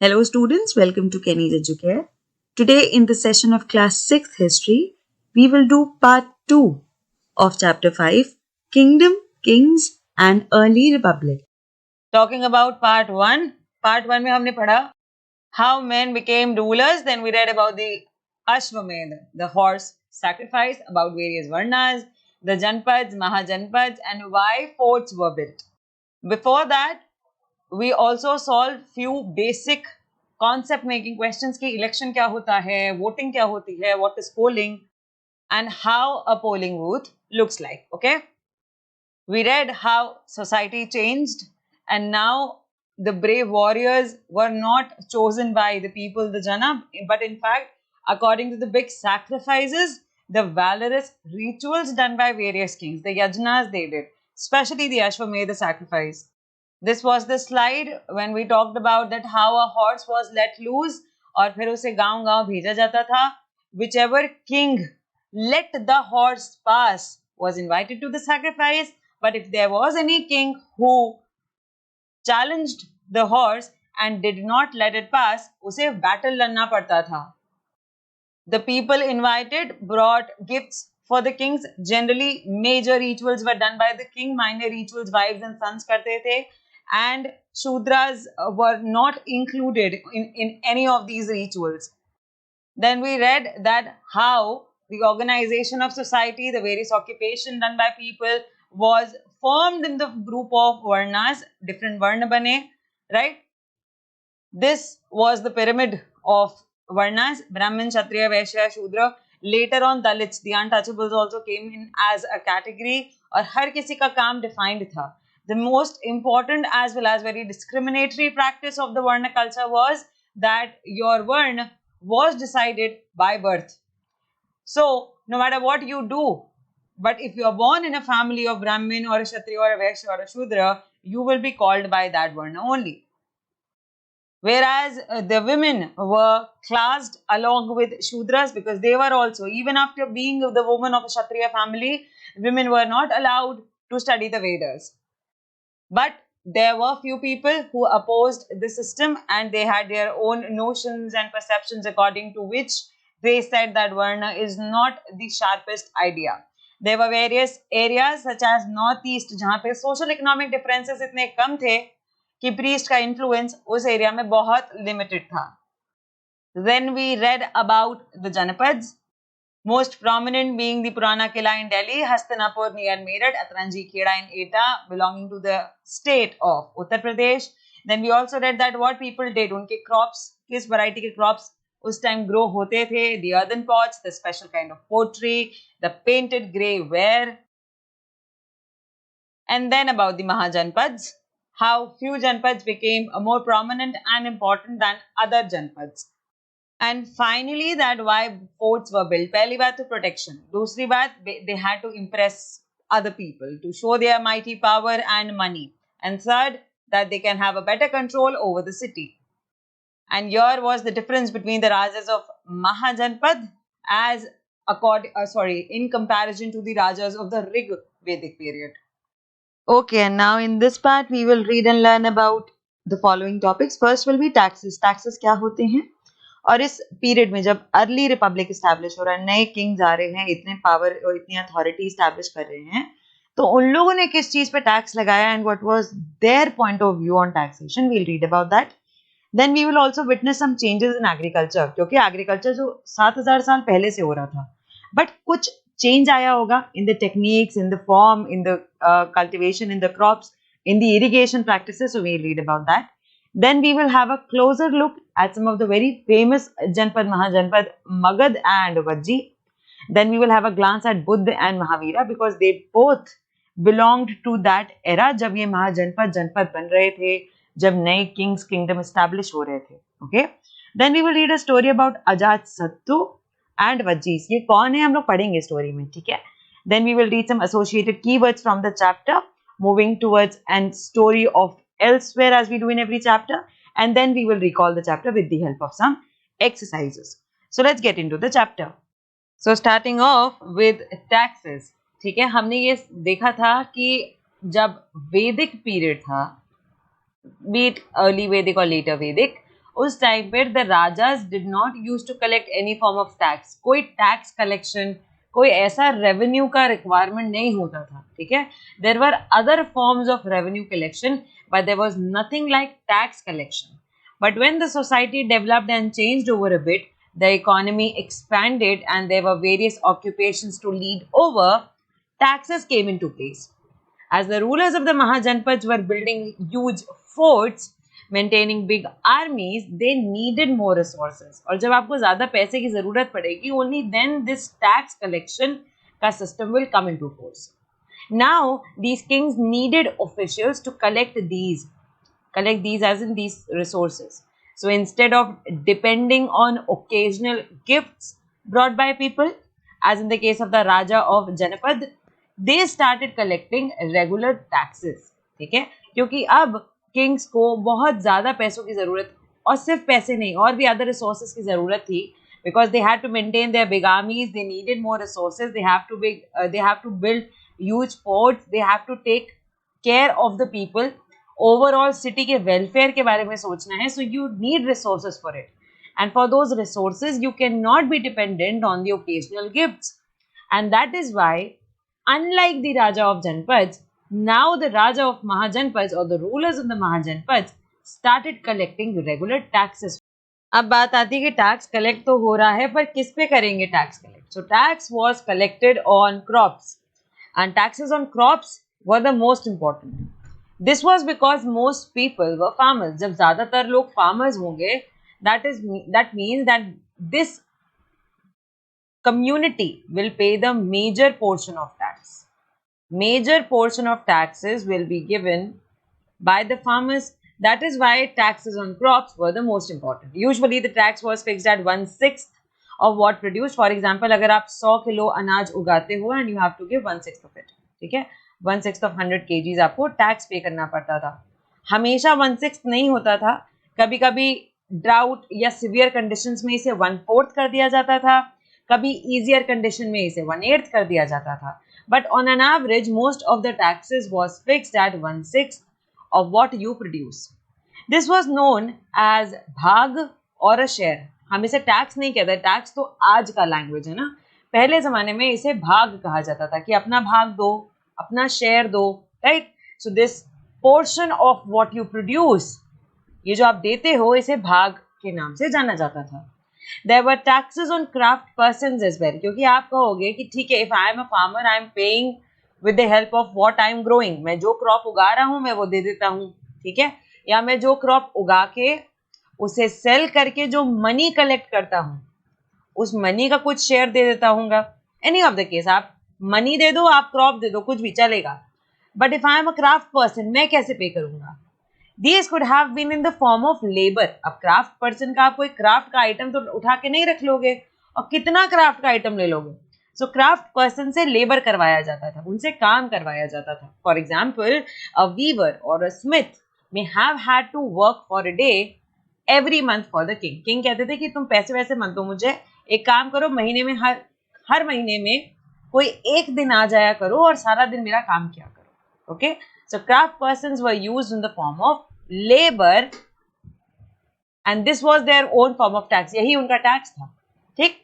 Hello students, welcome to Kenny's Educare. Today in the session of class 6th history, we will do part 2 of chapter 5, Kingdom, Kings and Early Republic. Talking about part 1 में हमने पढ़ा how men became rulers. Then we read about the Ashwamedh, the horse sacrifice, about various varnas, the Janpads, Mahajanpads, and why forts were built. Before that, we also solved few basic concept making questions ki election क्या होता है, voting क्या होती है, what is polling, and how a polling booth looks like. Okay, we read how society changed, and now the brave warriors were not chosen by the people, the Jana, but in fact, according to the big sacrifices, the valorous rituals done by various kings, the yajnas they did, especially the Ashwamedha sacrifice. This was the slide when we talked about that how a horse was let loose और फिर उसे गांव-गांव भेजा जाता था. Whichever king let the horse pass was invited to the sacrifice, but if there was any king who challenged the horse and did not let it pass, उसे battle लड़ना पड़ता था. The people invited brought gifts for the kings. Generally, major rituals were done by the king, minor rituals wives and sons करते थे, and Shudras were not included in any of these rituals. Then we read that how the organization of society, the various occupation done by people was formed in the group of varnas, different varna bane, right? This was the pyramid of varnas, Brahmin, Kshatriya, Vaishya, Shudra. Later on, Dalits, the untouchables also came in as a category और हर किसी का काम defined था. The most important as well as very discriminatory practice of the Varna culture was that your Varna was decided by birth. So, no matter what you do, but if you are born in a family of Brahmin or a Kshatriya or a Vaishya or a Shudra, you will be called by that Varna only. Whereas the women were classed along with Shudras because they were also, even after being the woman of a Kshatriya family, women were not allowed to study the Vedas. But there were few people who opposed the system and they had their own notions and perceptions according to which they said that Varna is not the sharpest idea. There were various areas such as Northeast जहाँ पे social economic differences इतने कम थे कि priest का influence उस area में बहुत limited था. Then we read about the Janapads, most prominent being the Purana Kila in Delhi, Hastinapur near Meerut, Atranji Kheda in Etah belonging to the state of Uttar Pradesh. Then we also read that what people did, उनके crops, किस variety के crops उस time grow होते थे, the earthen pots, the special kind of pottery, the painted grey ware. And then about the Mahajanpads, how few Janpads became more prominent and important than other Janpads. And finally, that why forts were built. पहली बात तो protection. दूसरी बात, they had to impress other people to show their mighty power and money. And third, that they can have a better control over the city. And here was the difference between the rajas of Mahajanpad as in comparison to the rajas of the Rig Vedic period. Okay, and now in this part we will read and learn about the following topics. First will be taxes. Taxes क्या होते हैं? और इस period में जब early Republic establish हो रहा है, नए किंग्स आ रहे हैं, इतने पावर और इतनी अथॉरिटी स्टैब्लिश कर रहे हैं, तो उन लोगों ने किस चीज पे टैक्स लगाया and what was their point of view on taxation. We will read about that. Then we will also witness some changes in agriculture, क्योंकि एग्रीकल्चर जो 7000 साल पहले से हो रहा था, बट कुछ चेंज आया होगा in the techniques, in the farm, in the cultivation, in the crops, in the irrigation practices. So we will read about that. Then we will have a closer look at some of the very famous Janpad, Mahajanpad, Magad and Vajji. Then we will have a glance at Buddha and Mahavira because they both belonged to that era जब ये Mahajanpad, Janpad बन रहे थे, जब नए kings kingdom establish हो रहे थे. Okay. Then we will read a story about Ajatasattu and Vajjis. ये कौन है हम लोग पढ़ेंगे story में, ठीक है? Then we will read some associated keywords from the chapter, moving towards and story of elsewhere as we do in every chapter, and then we will recall the chapter with the help of some exercises. So let's get into the chapter. So starting off with taxes. ठीक है, हमने ये देखा था कि जब वैदिक period था, be it early Vedic or later Vedic, उस टाइम पर the rajas did not use to collect any form of tax. कोई टैक्स कलेक्शन, कोई ऐसा रेवेन्यू का रिक्वायरमेंट नहीं होता था. ठीक है, there were other forms of revenue collection but there was nothing like tax collection. But when the society developed and changed over a bit, the economy expanded and there were various occupations to lead over, taxes came into place. As the rulers of the Mahajanpads were building huge forts, maintaining big armies, they needed more resources. और जब आपको ज़्यादा पैसे की ज़रूरत पड़ेगी, only then this tax collection का system will come into force. Now, these kings needed officials to collect these as in these resources. So instead of depending on occasional gifts brought by people, as in the case of the Raja of Janapad, they started collecting regular taxes. ठीक है, क्योंकि अब Kings को बहुत ज़्यादा पैसों की ज़रूरत, और सिर्फ पैसे नहीं, और भी अदर रिसोर्सेज की ज़रूरत थी. Because they had to maintain their big armies, they needed more resources, they have to build huge forts, they have to take care of the people. Overall city के वेलफेयर के बारे में सोचना है. So you need resources for it, and for those resources you can not be dependent on the occasional gifts, and that is why unlike the raja of janapads, now the raja of mahajanapads और the rulers of the mahajanapads started collecting regular taxes. अब बात आती है कि tax collect तो हो रहा है, पर किस पे करेंगे tax collect? So tax was collected on crops, and taxes on crops were the most important. This was because most people were farmers. जब ज़्यादातर लोग farmers होंगे, that means that this community will pay the major portion of tax. Major portion of taxes will be given by the farmers. That is why taxes on crops were the most important. Usually the tax was fixed at 1/6 of what produced. For example, अगर आप 100 kilo अनाज उगाते हो and you have to give 1/6 of it. ठीक है, 1/6 of 100 kgs आपको tax पे करना पड़ता था. हमेशा 1/6 नहीं होता था, कभी कभी ड्राउट या सिवियर कंडीशंस में इसे 1/4 कर दिया जाता था, कभी ईजियर कंडीशन में इसे 1/8 कर दिया जाता था. But on an average most of the taxes was fixed at 1/6 of what you produce. This was known as भाग और अ शेयर. हम इसे टैक्स नहीं कहते, टैक्स तो आज का लैंग्वेज है ना. पहले जमाने में इसे भाग कहा जाता था कि अपना भाग दो, अपना शेयर दो, right. So this portion of what you produce, ये जो आप देते हो, इसे भाग के नाम से जाना जाता था. There were taxes on craft persons as well, क्योंकि आप कहोगे कि ठीक है, if I am a farmer, I am paying with the help of what I am growing. मैं जो क्रॉप उगा रहा हूँ मैं वो दे देता हूँ, ठीक है, या मैं जो क्रॉप उगा के उसे सेल करके जो मनी कलेक्ट करता हूँ, उस मनी का कुछ शेयर दे देता हूँगा. एनी ऑफ द केस, आप मनी दे दो, आप क्रॉप दे दो, कुछ भी चलेगा. But if I am a craft person, मैं कैसे पे करूंगा? These could have been in the form of labor. अब क्राफ्ट पर्सन का आप कोई क्राफ्ट का आइटम तो उठा के नहीं रख लोगे, और कितना क्राफ्ट का आइटम ले लोगे. सो क्राफ्ट पर्सन से लेबर करवाया जाता था, उनसे काम करवाया जाता था. फॉर एग्जाम्पल, अ वीवर और a smith may have had to work for a day every month for the king. King कहते थे कि तुम पैसे वैसे मत दो मुझे, एक काम करो, महीने में हर महीने में कोई एक दिन आ जाया करो और सारा दिन मेरा काम किया करो. Okay, so craft persons were used in the form of labour, and this was their own form of tax. यही उनका टैक्स था, ठीक.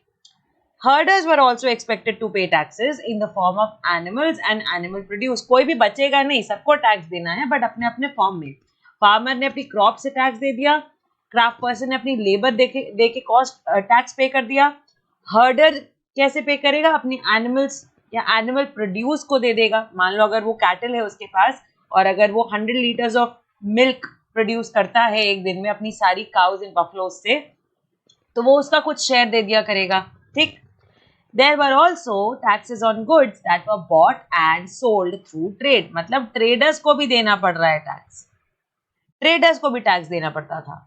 Herders were also expected to pay taxes in the form of animals and animal produce. कोई भी बचेगा नहीं, सबको tax देना है, बट अपने अपने फॉर्म में. फार्मर ने अपनी क्रॉप से टैक्स दे दिया, क्राफ्ट पर्सन ने अपनी लेबर दे के कॉस्ट टैक्स पे कर दिया. हर्डर कैसे पे करेगा? अपनी एनिमल्स या एनिमल प्रोड्यूस को दे देगा. मान लो अगर वो कैटल है उसके पास, और अगर वो 100 लीटर्स ऑफ मिल्क प्रोड्यूस करता है एक दिन में अपनी सारी काउज एंड बफलोज से, तो वो उसका कुछ शेयर दे दिया करेगा, ठीक. There were also taxes on goods that were bought and sold through trade. मतलब traders को भी देना पड़ रहा है टैक्स, traders को भी टैक्स देना पड़ता था.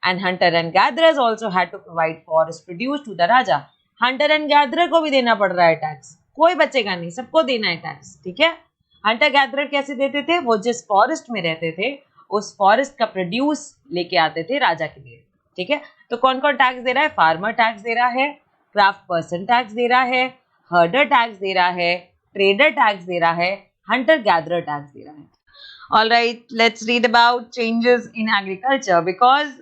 And hunter and gatherers also had to provide forest produce to the Raja. Hunter and gatherer को भी देना पड़ रहा है टैक्स, कोई बचेगा नहीं, सबको देना है टैक्स, ठीक है. हंटर गैदरर कैसे देते थे? वो जिस फॉरेस्ट में रहते थे उस फॉरेस्ट का प्रोड्यूस लेके आते थे राजा के लिए, ठीक है. तो कौन कौन टैक्स दे रहा है? फार्मर टैक्स दे रहा है, क्राफ्ट पर्सन टैक्स दे रहा है, हर्डर टैक्स दे रहा है, ट्रेडर टैक्स दे रहा है, हंटर गैदरर टैक्स दे रहा है. All right, let's read about changes in agriculture, because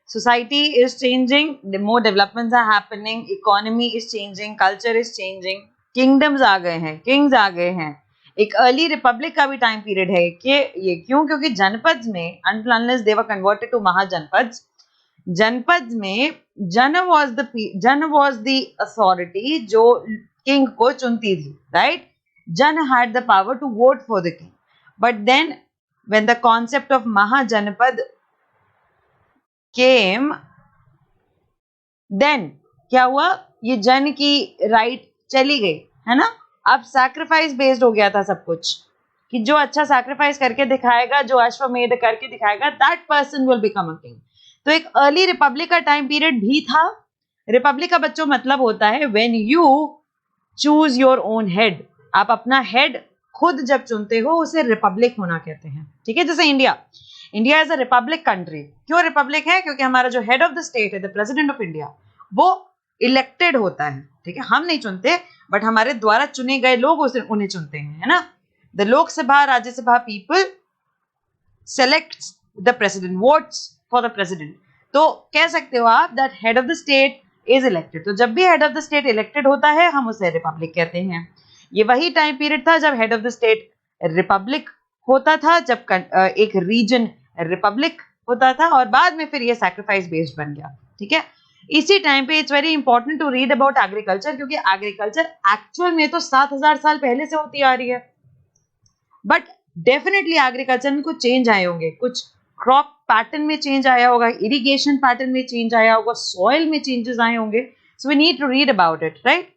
society is changing, the more developments are happening, economy is changing, culture is changing, kingdoms आ गए हैं, kings आ गए हैं. एक अर्ली रिपब्लिक का भी टाइम पीरियड है कि ये क्यों, क्योंकि जनपद में until unless they were converted to महाजनपद, जनपद में जन was the authority जो किंग को चुनती थी, right? जन had the power to vote for the king, but then when the concept of महाजनपद came, then क्या हुआ, ये जन की राइट चली गई, है ना. अब सैक्रिफाइस बेस्ड हो गया था सब कुछ, कि जो अच्छा सैक्रिफाइस करके दिखाएगा, जो अश्वमेध करके दिखाएगा, that person will become a king. तो एक अर्ली रिपब्लिक का टाइम पीरियड भी था. रिपब्लिक का बच्चों मतलब होता है when you choose your own head. आप अपना हेड खुद जब चुनते हो उसे रिपब्लिक होना कहते हैं. ठीक है, जैसे India is a republic country. क्यों रिपब्लिक है? क्योंकि हमारा जो हेड ऑफ द स्टेट है, द प्रेसिडेंट ऑफ इंडिया, वो इलेक्टेड होता है. ठीक है, हम नहीं चुनते, बट हमारे द्वारा चुने गए लोग उन्हें चुनते हैं, है ना. The Lok Sabha, Rajya Sabha people select the president, votes for the president. तो कह सकते हो आप that head of the state is elected. तो जब भी head of the state elected होता है हम उसे रिपब्लिक कहते हैं. ये वही टाइम पीरियड था जब head of the state Republic होता था, जब एक रीजन रिपब्लिक होता था, और बाद में फिर ये सैक्रिफाइस बेस्ड बन गया. ठीक है, इसी टाइम पे it's very important to read about agriculture, क्योंकि एग्रीकल्चर एक्चुअल में तो 7000 साल पहले से होती आ रही है, बट डेफिनेटली एग्रीकल्चर में कुछ चेंज आए होंगे. कुछ क्रॉप पैटर्न में चेंज आया होगा, इरिगेशन पैटर्न में चेंज आया होगा, सॉइल में चेंजेस आए होंगे. So we need to read about it, right.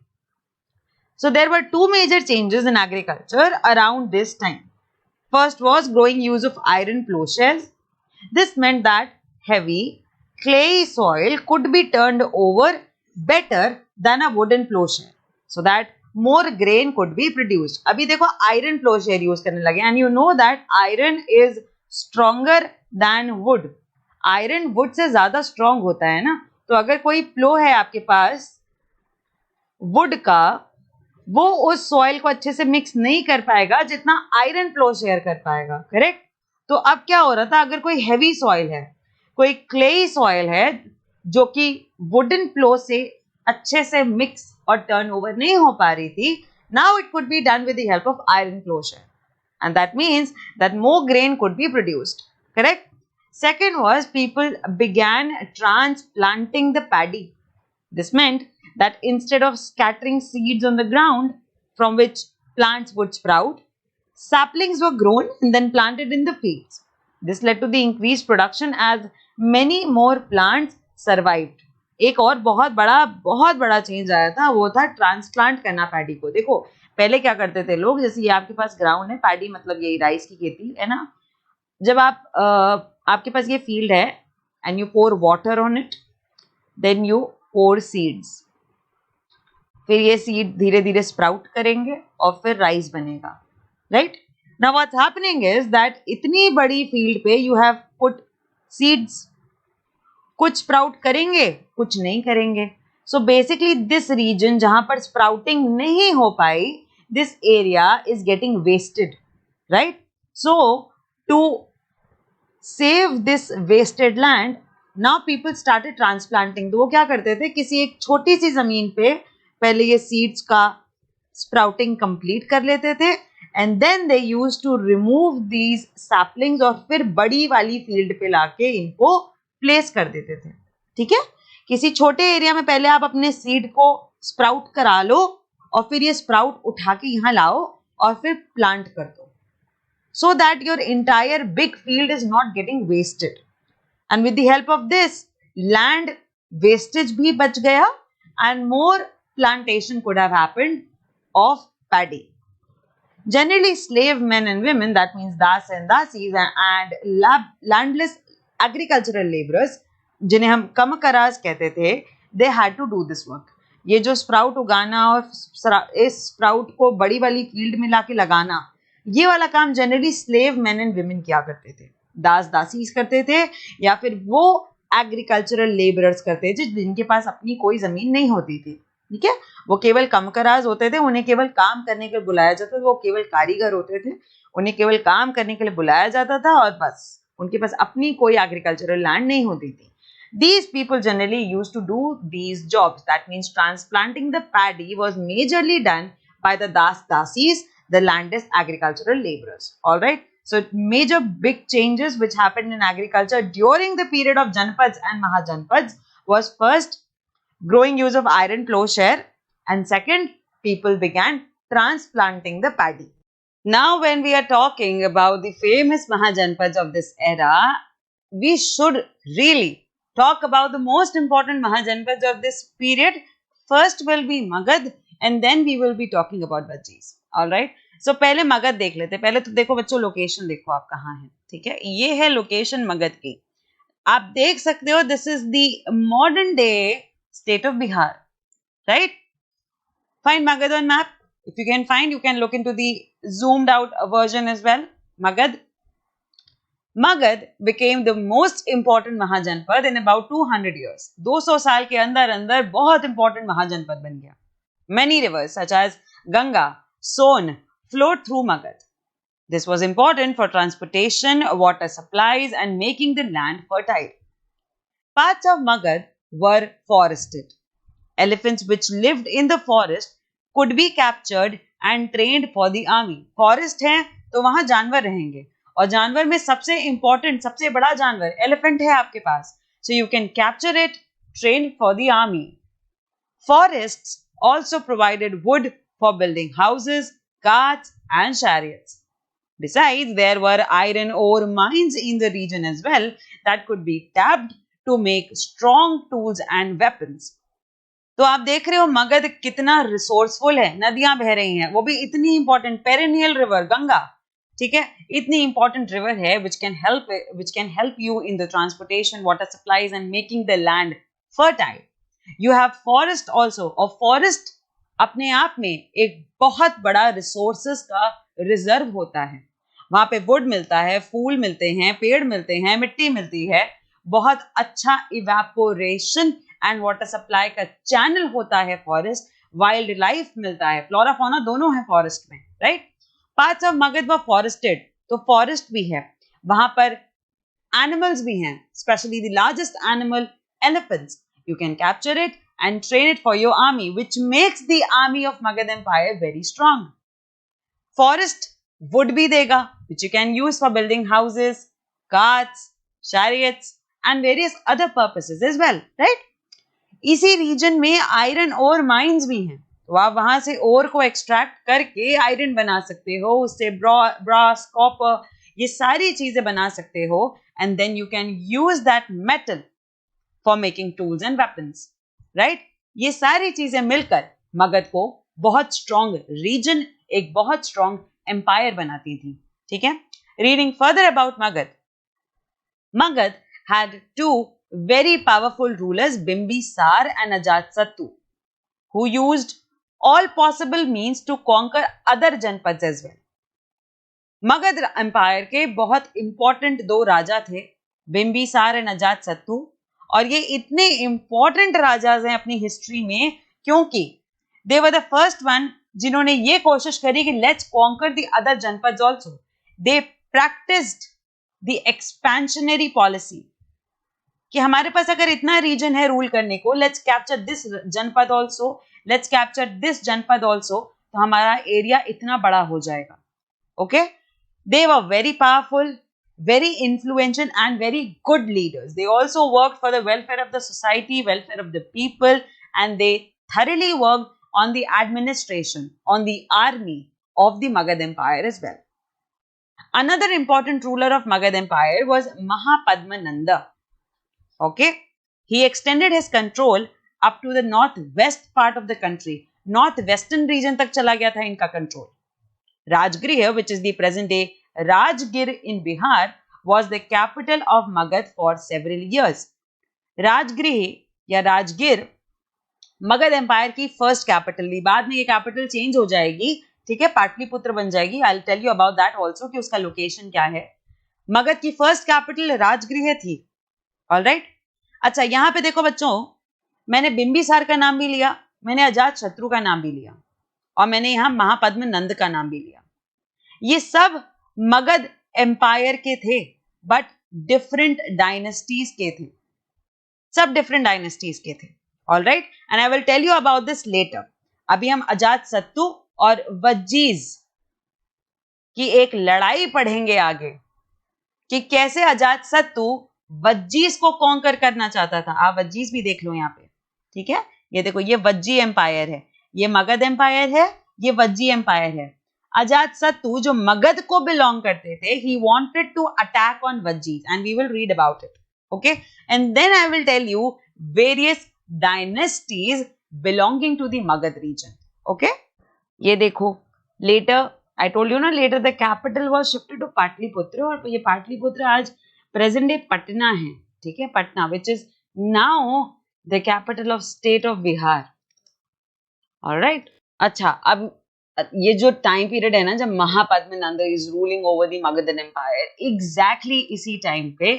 So there were two major changes in agriculture around this time. First was growing use of iron plowshares. This meant that heavy, clayey soil could be turned over better than a wooden plowshare, so that more grain could be produced. अभी देखो iron plowshare use करने लगे, and you know that iron is stronger than wood. Iron wood से ज़्यादा strong होता है ना. तो अगर कोई plow है आपके पास wood का, वो उस सॉइल को अच्छे से मिक्स नहीं कर पाएगा जितना आयरन प्लो शेयर कर पाएगा. करेक्ट. तो अब क्या हो रहा था, अगर कोई हैवी सॉइल है, कोई क्लेई सॉइल है जो कि वुडन प्लो से अच्छे से मिक्स और टर्न ओवर नहीं हो पा रही थी, now it could be done with the help of iron plough share, and that means that more grain could be produced. Correct. Second was people began transplanting the paddy. This meant that instead of scattering seeds on the ground from which plants would sprout, saplings were grown and then planted in the fields. This led to the increased production as many more plants survived. एक और बहुत बड़ा change आया था, वो था transplant करना paddy को. देखो पहले क्या करते थे लोग, जैसे ये आपके पास ग्राउंड है, पैडी मतलब यही राइस की खेती है ना. जब आपके पास ये फील्ड है and you pour water on it, then you pour seeds, फिर ये सीड धीरे धीरे स्प्राउट करेंगे और फिर राइस बनेगा. Right. Now what's happening is that इतनी बड़ी फील्ड पे यू हैव पुट सीड्स. कुछ स्प्राउट करेंगे, कुछ नहीं करेंगे. सो बेसिकली दिस रीजन जहां पर स्प्राउटिंग नहीं हो पाई, this area is getting wasted. Right. So to save this wasted land, now people started transplanting. तो वो क्या करते थे, किसी एक छोटी सी जमीन पे पहले ये सीड्स का स्प्राउटिंग कंप्लीट कर लेते थे, and then they used to remove these saplings, और फिर बड़ी वाली फील्ड पे लाके इनको प्लेस कर देते थे. ठीक है. किसी छोटे एरिया में पहले आप अपने सीड को स्प्राउट करा लो, और फिर ये स्प्राउट उठा के यहाँ लाओ और फिर प्लांट कर दो, so that your entire big field is not getting wasted. And with the help of this, land wastage bhi bach gaya and more plantation could have happened of paddy. Generally, slave men and women, that means das and dasis, and landless agricultural laborers, जिन्हें हम कमकराज कहते थे, they had to do this work. ये जो sprout उगाना और इस sprout को बड़ी वाली फील्ड में लाके लगाना, ये वाला काम generally slave main and women किया करते थे. दास दासीज करते थे, या फिर वो एग्रीकल्चरल लेबरर्स करते थे जिनके पास अपनी कोई जमीन नहीं होती थी. ठीक है. वो केवल कमकराज होते थे, उन्हें केवल काम करने के लिए बुलाया जाता था. वो केवल कारीगर होते थे, उन्हें केवल काम करने के लिए बुलाया जाता था, और बस उनके पास अपनी कोई एग्रीकल्चरल लैंड नहीं होती थी. These people generally used to do these jobs. That means transplanting the paddy was majorly done by the dasis, the landless agricultural laborers. All right. So major big changes which happened in agriculture during the period of Janpads and Mahajanpads was first growing use of iron plowshare, and second, people began transplanting the paddy. Now when we are talking about the famous Mahajanpads of this era, we should really talk about the most important Mahajanpads of this period. First will be Magad and then we will be talking about Bajis. Alright. So पहले मगध देख लेते हैं. पहले तो देखो बच्चों location देखो आप कहाँ हैं. ठीक है, ये है लोकेशन मगध की. आप देख सकते हो this is the modern day state of Bihar. Right. Find Magad on map. If you can find, you can look into the zoomed out version as well. Magad. Magad became the most important Mahajanpad in about 200 years. 200 साल के अंदर अंदर बहुत important Mahajanpad बन गया. Many rivers such as Ganga, Son flowed through Magad. This was important for transportation, water supplies and making the land fertile. Parts of Magad were forested. Elephants which lived in the forest could be captured and trained for the army. Forest है तो वहां जानवर रहेंगे और जानवर में सबसे important, सबसे बड़ा जानवर elephant है आपके पास. So you can capture it, train for the army. Forests also provided wood for building houses, carts and chariots. Besides, there were iron ore mines in the region as well that could be tapped to make strong tools and weapons. तो आप देख रहे हो मगध कितना resourceful है. नदियां बह रही हैं, वो भी इतनी इंपॉर्टेंट पेरेनियल रिवर गंगा. ठीक है, इतनी इंपॉर्टेंट रिवर है which can help you in the transportation, water supplies and making the land fertile. You have forest also, और forest अपने आप में एक बहुत बड़ा रिसोर्सेस का रिजर्व होता है. वहां पे वुड मिलता है, फूल मिलते हैं, पेड़ मिलते हैं, मिट्टी मिलती है, बहुत अच्छा इवेपोरेशन एंड वाटर सप्लाई का चैनल होता है फॉरेस्ट. वाइल्ड लाइफ मिलता है, फ्लोरा फौना दोनों है फॉरेस्ट में. Right. Parts of Magadh were forested, तो फॉरेस्ट भी है, वहां पर एनिमल्स भी हैं, specially the largest animal elephants. You can capture it and train it for your army, which makes the army of Magad Empire very strong. Forest wood bhi dega, which you can use for building houses, carts, chariots and various other purposes as well, right? इसी region में iron ore mines भी हैं, तो आप वहां से ore को extract करके iron बना सकते हो, उससे brass, copper, ये सारी चीजें बना सकते हो, and then you can use that metal for making tools and weapons. Right. ये सारी चीजें मिलकर मगध को बहुत स्ट्रॉन्ग रीजन, एक बहुत स्ट्रॉन्ग एम्पायर बनाती थी. ठीक है. Reading further about Magadh. Magadh had two very powerful rulers, Bimbisara and Ajatashatru, who used all possible means to conquer other janapadas as well. Magadh empire के बहुत इंपॉर्टेंट दो राजा थे, बिंबिसार एंड अजातशत्रु, और ये इतने इंपॉर्टेंट राजाज हैं अपनी हिस्ट्री में क्योंकि they were the first one जिन्होंने ये कोशिश करी कि let's conquer the other janapads also. They practised the expansionary policy कि हमारे पास अगर इतना रीजन है रूल करने को, लेट्स कैप्चर दिस जनपद आल्सो, लेट्स कैप्चर दिस जनपद आल्सो, तो हमारा एरिया इतना बड़ा हो जाएगा. Okay. They were very powerful, very influential and very good leaders. They also worked for the welfare of the society, welfare of the people, and they thoroughly worked on the administration, on the army of the Magad Empire as well. Another important ruler of Magad Empire was Mahapadmananda. Okay, he extended his control up to the northwest part of the country. Northwestern region तक चला गया था इनका control. Rajgriha, which is the present day Rajgir in Bihar, was the capital of Magad for several years. Rajgriha या Rajgir Magadh empire की first capital थी. बाद में ये कैपिटल चेंज हो जाएगी. ठीक है, पाटलिपुत्र बन जाएगी. I will tell you about that also कि उसका लोकेशन क्या है. मगध की फर्स्ट कैपिटल राजगृह थी. ऑलराइट. अच्छा, यहाँ पे देखो बच्चों, मैंने बिंबिसार का नाम भी लिया, मैंने अजातशत्रु का नाम भी लिया और मैंने यहाँ महापद्मनंद का नाम भी लिया. ये सब मगध एम्पायर के थे बट डिफरेंट डायनेस्टीज के थे. सब डिफरेंट डायनेस्टीज के थे. All right, and I will tell you about this later. अभी हम अजात शत्रु और वज्जीज की एक लड़ाई पढ़ेंगे आगे कि कैसे अजात शत्रु वज्जीज को कॉन्कर करना चाहता था. आप वज्जीज भी देख लो यहाँ पे, ठीक है. ये देखो, ये वज्जी एम्पायर है, ये मगध एम्पायर है, ये वज्जी एम्पायर है. अजात शत्रु जो मगध को बिलोंग करते थे, he wanted to attack on वज्जीज and we will read about it. Okay, and then I will tell you various dynasties belonging to the Magad region. Okay, ये देखो, later I told you ना, later the capital was shifted to Pataliputra, और ये पाटलिपुत्र आज present day Patna है, ठीक है, Patna, which is now the capital of state of Bihar. Alright, अच्छा, अब ये जो टाइम पीरियड है ना, जब Mahapadmananda is ruling over the Magadhan empire, exactly इसी टाइम पे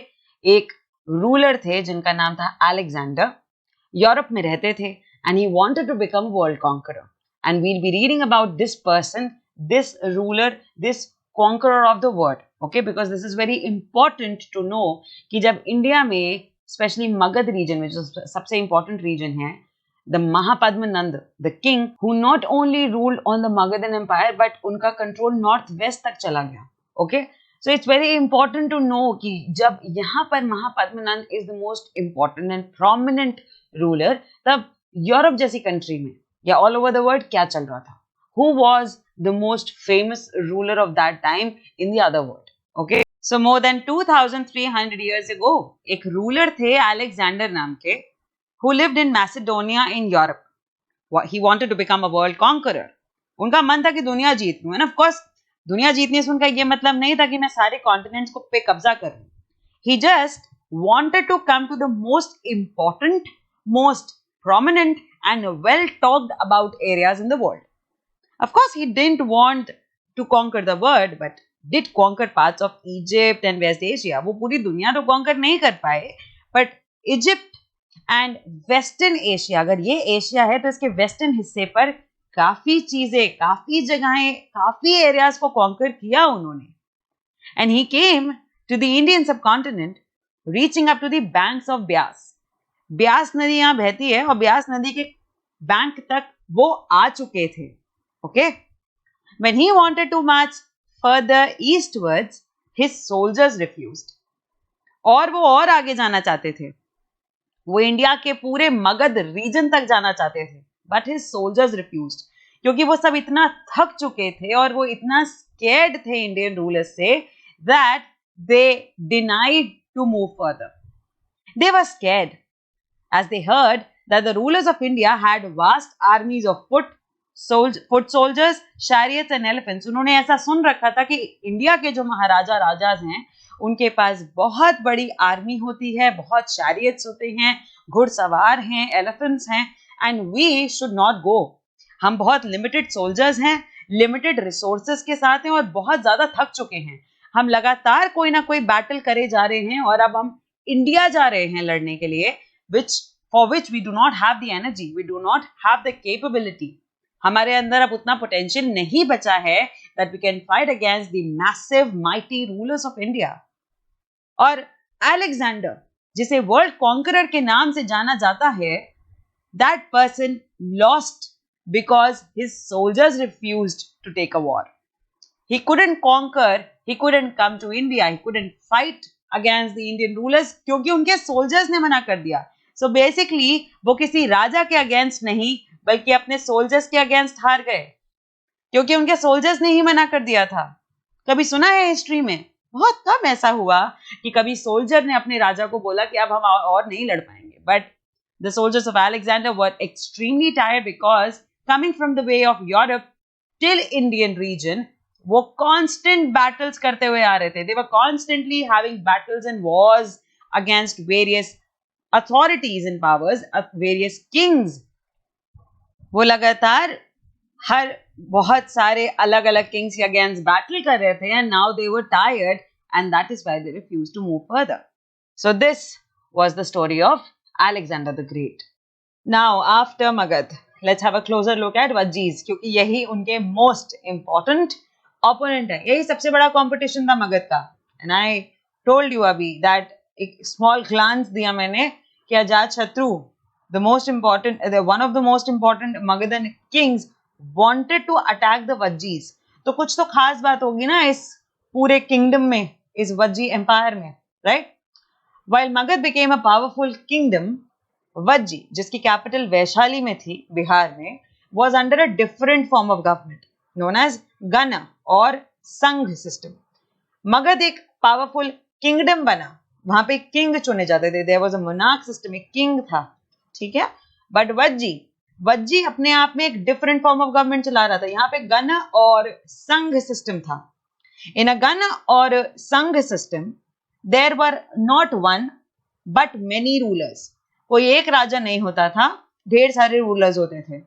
एक रूलर थे जिनका नाम था अलेक्जेंडर. यूरोप में रहते थे and he wanted to become world conqueror. And we'll be reading about this person, this ruler, this conqueror of the world. Okay, because this is very important to know कि जब India में, specially Magadh region में, जो सबसे important reason है, the Mahapadmanand, the king who not only ruled on the Magadhan empire but उनका control north west तक चला गया. Okay, so it's very important to know कि जब यहाँ पर Mahapadmananda is the most important and prominent ruler, तब यूरोप जैसी कंट्री में या ऑल ओवर द वर्ल्ड क्या चल रहा था. Who was the most famous ruler of that time in the other world? Okay, so more than 2300 years ago एक ruler थे अलेक्जेंडर नाम के, who lived in Macedonia in Europe. He wanted to become a world conqueror. उनका मन था कि दुनिया जीत लूं. And of course, दुनिया जीतने से उनका ये मतलब नहीं था कि मैं सारे कॉन्टिनेंट्स को पे कब्जा करूं. He just wanted to come to the most important, most prominent and well talked about areas in the world. Of course, he didn't want to conquer the world, but did conquer parts of Egypt and West Asia. वो पूरी दुनिया तो conquer नहीं कर पाए, but Egypt and western Asia, अगर ये Asia है तो इसके वेस्टर्न हिस्से पर काफी चीजें, काफी जगहें, काफी एरियाज को कॉन्कर किया उन्होंने. And he came to the Indian subcontinent, reaching up to the banks of Beas. Beas नदी यहाँ बहती है और ब्यास नदी के बैंक तक वो आ चुके थे. Okay, when he wanted to march further eastwards, his soldiers refused. और वो और आगे जाना चाहते थे, वो इंडिया के पूरे मगध रीजन तक जाना चाहते थे, बट हिज सोल्जर्स रिफ्यूज्ड, क्योंकि वो सब इतना थक चुके थे और वो इतना स्केर्ड थे इंडियन रूलर्स से, that they denied to move further. They were scared as they heard that the rulers of India had vast armies of foot soldiers, chariots and elephants. उन्होंने ऐसा सुन रखा था कि इंडिया के जो महाराजा राजाज हैं, उनके पास बहुत बड़ी आर्मी होती है, बहुत चैरियट्स होते हैं, घुड़सवार हैं, एलिफेंट्स हैं, and we should not go. हम बहुत लिमिटेड सोल्जर्स हैं, लिमिटेड रिसोर्सेज के साथ हैं और बहुत ज्यादा थक चुके हैं. हम लगातार कोई ना कोई बैटल करे जा रहे हैं और अब हम इंडिया जा रहे हैं लड़ने के लिए, for which we do not have the energy, we do not have the capability. हमारे अंदर अब उतना पोटेंशियल नहीं बचा है that we can fight against the massive mighty rulers of India. और अलेक्जेंडर, जिसे वर्ल्ड कॉन्करर के नाम से जाना जाता है, that person lost because his soldiers refused to take a war. He couldn't conquer, he couldn't come to India, he couldn't fight against the Indian rulers क्योंकि उनके सोल्जर्स ने मना कर दिया. So basically वो किसी राजा के अगेंस्ट नहीं बल्कि अपने सोल्जर्स के अगेंस्ट हार गए, क्योंकि उनके सोल्जर्स ने ही मना कर दिया था. कभी सुना है हिस्ट्री में? बहुत कम ऐसा हुआ कि कभी सोल्जर ने अपने राजा को बोला कि अब हम और नहीं लड़ पाएंगे. But the soldiers of Alexander were extremely tired because coming from the way of Europe till Indian region, वो कांस्टेंट बैटल्स करते हुए आ रहे थे. They were constantly having battles and wars against various authorities and powers of various kings. वो लगातार हर बहुत सारे अलग अलग किंग्स के अगेंस्ट बैटल कर रहे थे, and now they were tired and that is why they refused to move further. So this was the story of Alexander the Great. Now after Magad, let's have a closer look at Vajjees, क्योंकि यही उनके most important opponent है. यही सबसे बड़ा competition था मगध का. And I told you अभी that एक small glance दिया मैंने कि Ajatashatru, one of the most important Magadhan kings wanted to attack the Vajjis. तो कुछ तो खास बात होगी ना इस पूरे किंगडम में, इस वज्जी एम्पायर में, right? While Magad became a powerful kingdom, Vajji, जिसकी कैपिटल वैशाली में थी, बिहार में, was under a different form of government known as Gana और संघ सिस्टम. मगध एक पावरफुल किंगडम बना, वहां पे किंग चुने जाते थे, there was a monarch system, एक किंग था, ठीक है. बट वज्जी अपने आप में एक डिफरेंट फॉर्म ऑफ गवर्नमेंट चला रहा था. यहाँ पे गण और संघ सिस्टम था. इन अ गण और sangha system there were not one but many rulers. कोई एक राजा नहीं होता था, ढेर सारे रूलर्स होते थे.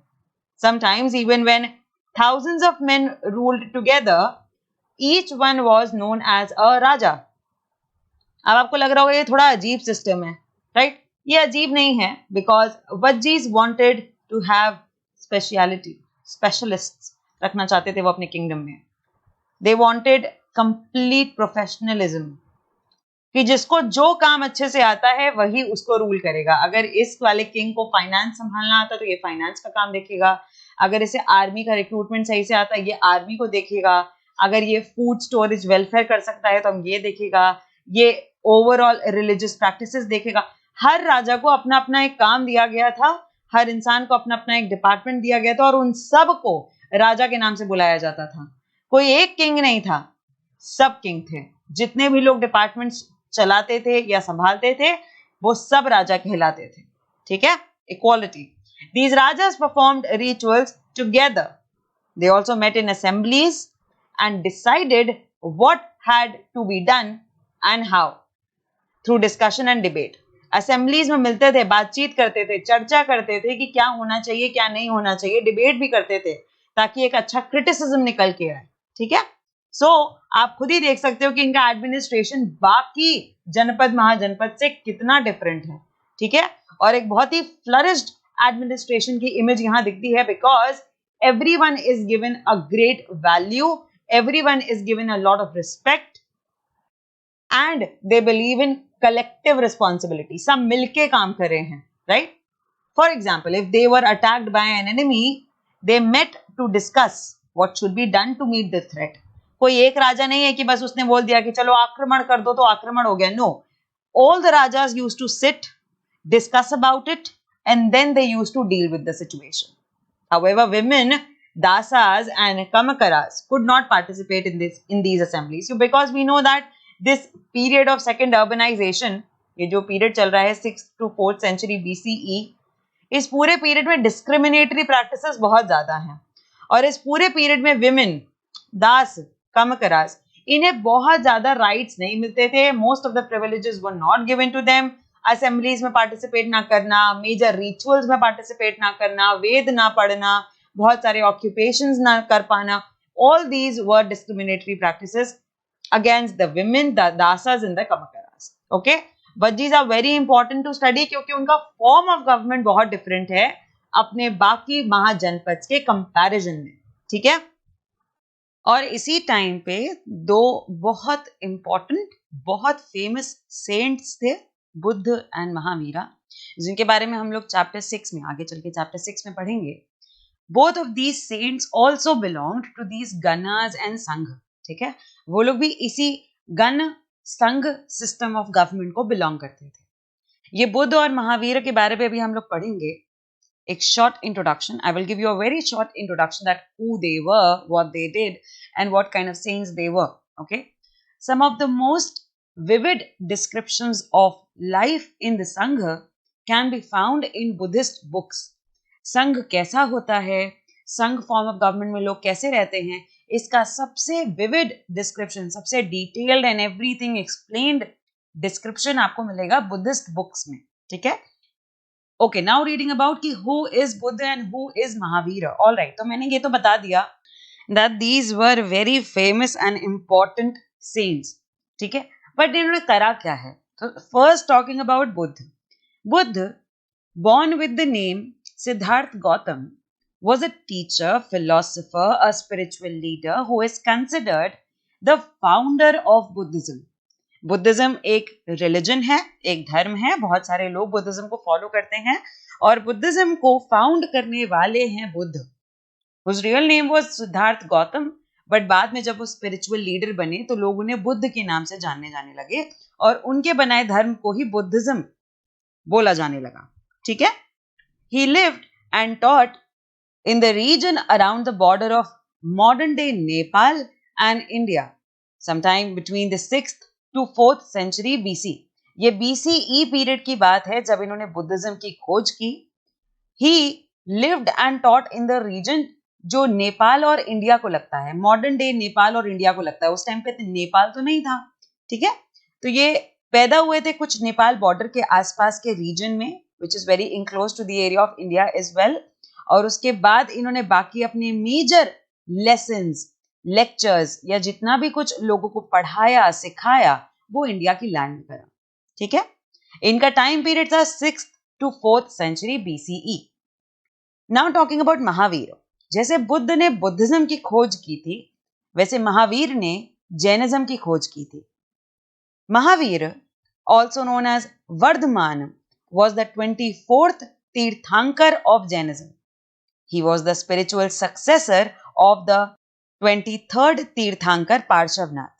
Sometimes even when thousands of men ruled together, each one was known as a raja. अब आपको लग रहा होगा ये थोड़ा अजीब सिस्टम है, राइट? ये अजीब नहीं है, because Vajjis wanted to have speciality, specialists रखना चाहते थे वो अपने किंगडम में. दे वांटेड कंप्लीट प्रोफेशनलिज्म, कि जिसको जो काम अच्छे से आता है वही उसको रूल करेगा. अगर इस वाले किंग को फाइनेंस संभालना आता तो ये फाइनेंस का काम देखेगा. अगर इसे आर्मी का रिक्रूटमेंट सही से आता है, ये आर्मी को देखेगा. अगर ये फूड स्टोरेज वेलफेयर कर सकता है तो हम ये देखेगा. ये ओवरऑल रिलीजियस प्रैक्टिसेस देखेगा. हर राजा को अपना अपना एक काम दिया गया था, हर इंसान को अपना अपना एक डिपार्टमेंट दिया गया था, और उन सब को राजा के नाम से बुलाया जाता था. कोई एक किंग नहीं था, सब किंग थे. जितने भी लोग डिपार्टमेंट्स चलाते थे या संभालते थे वो सब राजा कहलाते थे, ठीक है? Equality. These rajas performed rituals together. They also met in assemblies and decided what had to be done and how through discussion and debate. Assemblies में मिलते थे, बातचीत करते थे, चर्चा करते थे कि क्या होना चाहिए क्या नहीं होना चाहिए, डिबेट भी करते थे ताकि एक अच्छा क्रिटिसिज्म निकल के आए, ठीक है? सो आप खुद ही देख सकते हो कि इनका एडमिनिस्ट्रेशन बाकी जनपद महाजनपद से कितना डिफरेंट है, ठीक है? और एक बहुत ही फ्लरिश्ड एडमिनिस्ट्रेशन की इमेज यहां दिखती है, because everyone is given a great value, everyone is given a lot of respect and they believe in collective responsibility. सब मिलके काम कर रहे हैं, right? For example, if they were attacked by an enemy, they met to discuss what should be done to meet the threat. कोई एक राजा नहीं है कि बस उसने बोल दिया कि चलो आक्रमण कर दो तो आक्रमण हो गया. No, all the rajas used to sit, discuss about it, and then they used to deal with the situation. However, women, dasas and kamakaras could not participate in these assemblies, so because we know that this period of second urbanization, ये जो period चल रहा है 6th to 4th century BCE, इस पूरे period में discriminatory practices बहुत ज्यादा हैं. और इस पूरे period में women, दास, kamakaras, इन्हें बहुत ज्यादा rights नहीं मिलते थे. Most of the privileges were not given to them. Assemblies में पार्टिसिपेट ना करना, मेजर रिचुअल्स में पार्टिसिपेट ना करना, वेद ना पढ़ना, बहुत सारे ऑक्यूपेशंस ना कर पाना, all these were discriminatory practices against the women, the dasas and the kammakaras. Okay, Vajjis are very important to study क्योंकि उनका फॉर्म ऑफ गवर्नमेंट बहुत डिफरेंट है अपने बाकी महाजनपद के कंपैरिजन में, ठीक है? और इसी टाइम पे दो बहुत इंपॉर्टेंट, बहुत फेमस सेंट्स थे, बुद्ध एंड महावीरा, जिनके बारे में हम लोग चैप्टर 6 में, आगे चल के चैप्टर 6 में पढ़ेंगे. Both of these saints also belonged to these ganas and sangha, ठीक है? वो लोग भी इसी gana sangha system of government को बिलोंग करते थे. ये बुद्ध और महावीर के बारे में भी हम लोग पढ़ेंगे. एक short introduction, I will give you a very short introduction that who they were, what they did and what kind of saints they were. Okay, some of the most vivid descriptions of life in the Sangha can be found in Buddhist books. संघ कैसा होता है, संघ form of government में लोग कैसे रहते हैं, इसका सबसे विविड डिस्क्रिप्शन, सबसे detailed and everything explained description आपको मिलेगा बुद्धिस्ट बुक्स में, ठीक है? ओके, नाउ रीडिंग अबाउट कि who is Buddha and who is Mahavir. All right, तो मैंने ये तो बता दिया that these were very famous and important saints, ठीक है? बट इन्होंने करा क्या है? तो first talking about Buddha. Buddha, born with the name Siddharth Gautam, was a teacher, philosopher, a spiritual leader who is considered the founder of Buddhism. Buddhism एक religion है, एक धर्म है, बहुत सारे लोग बुद्धिज्म को फॉलो करते हैं और बुद्धिज्म को फाउंड करने वाले हैं Buddha. Whose real name was Siddharth Gautam, but बाद में जब वो स्पिरिचुअल लीडर बने तो लोग उन्हें बुद्ध के नाम से जानने जाने लगे और उनके बनाए धर्म को ही बुद्धिज्म बोला जाने लगा। ठीक है? He lived and taught in the region around the border of modern day Nepal and India, sometime between the 6th to 4th century BC. ये BCE पीरियड की बात है जब इन्होंने बुद्धिज्म की खोज की। He lived and taught in the region जो नेपाल और इंडिया को लगता है, मॉडर्न डे नेपाल और इंडिया को लगता है। उस टाइम पे तो नेपाल तो नहीं था, ठीक है? तो ये पैदा हुए थे कुछ नेपाल बॉर्डर के आसपास के रीजन में, which is very in close to the area of India as well. और उसके बाद इन्होंने बाकी अपने मेजर लेसन्स, लेक्चर्स या जितना भी कुछ लोगों को पढ़ाया सिखाया वो इंडिया की लैंड में करा। ठीक है? इनका टाइम पीरियड था 6th to 4th century BCE। Now talking about Mahavir. जैसे बुद्ध ने बुद्धिज्म की खोज की थी वैसे महावीर ने जैनिज्म की खोज की थी। Mahavir, also known as Vardhaman, was the 24th Tirthankar of Jainism. He was the spiritual successor of the 23rd Tirthankar Parshvanath.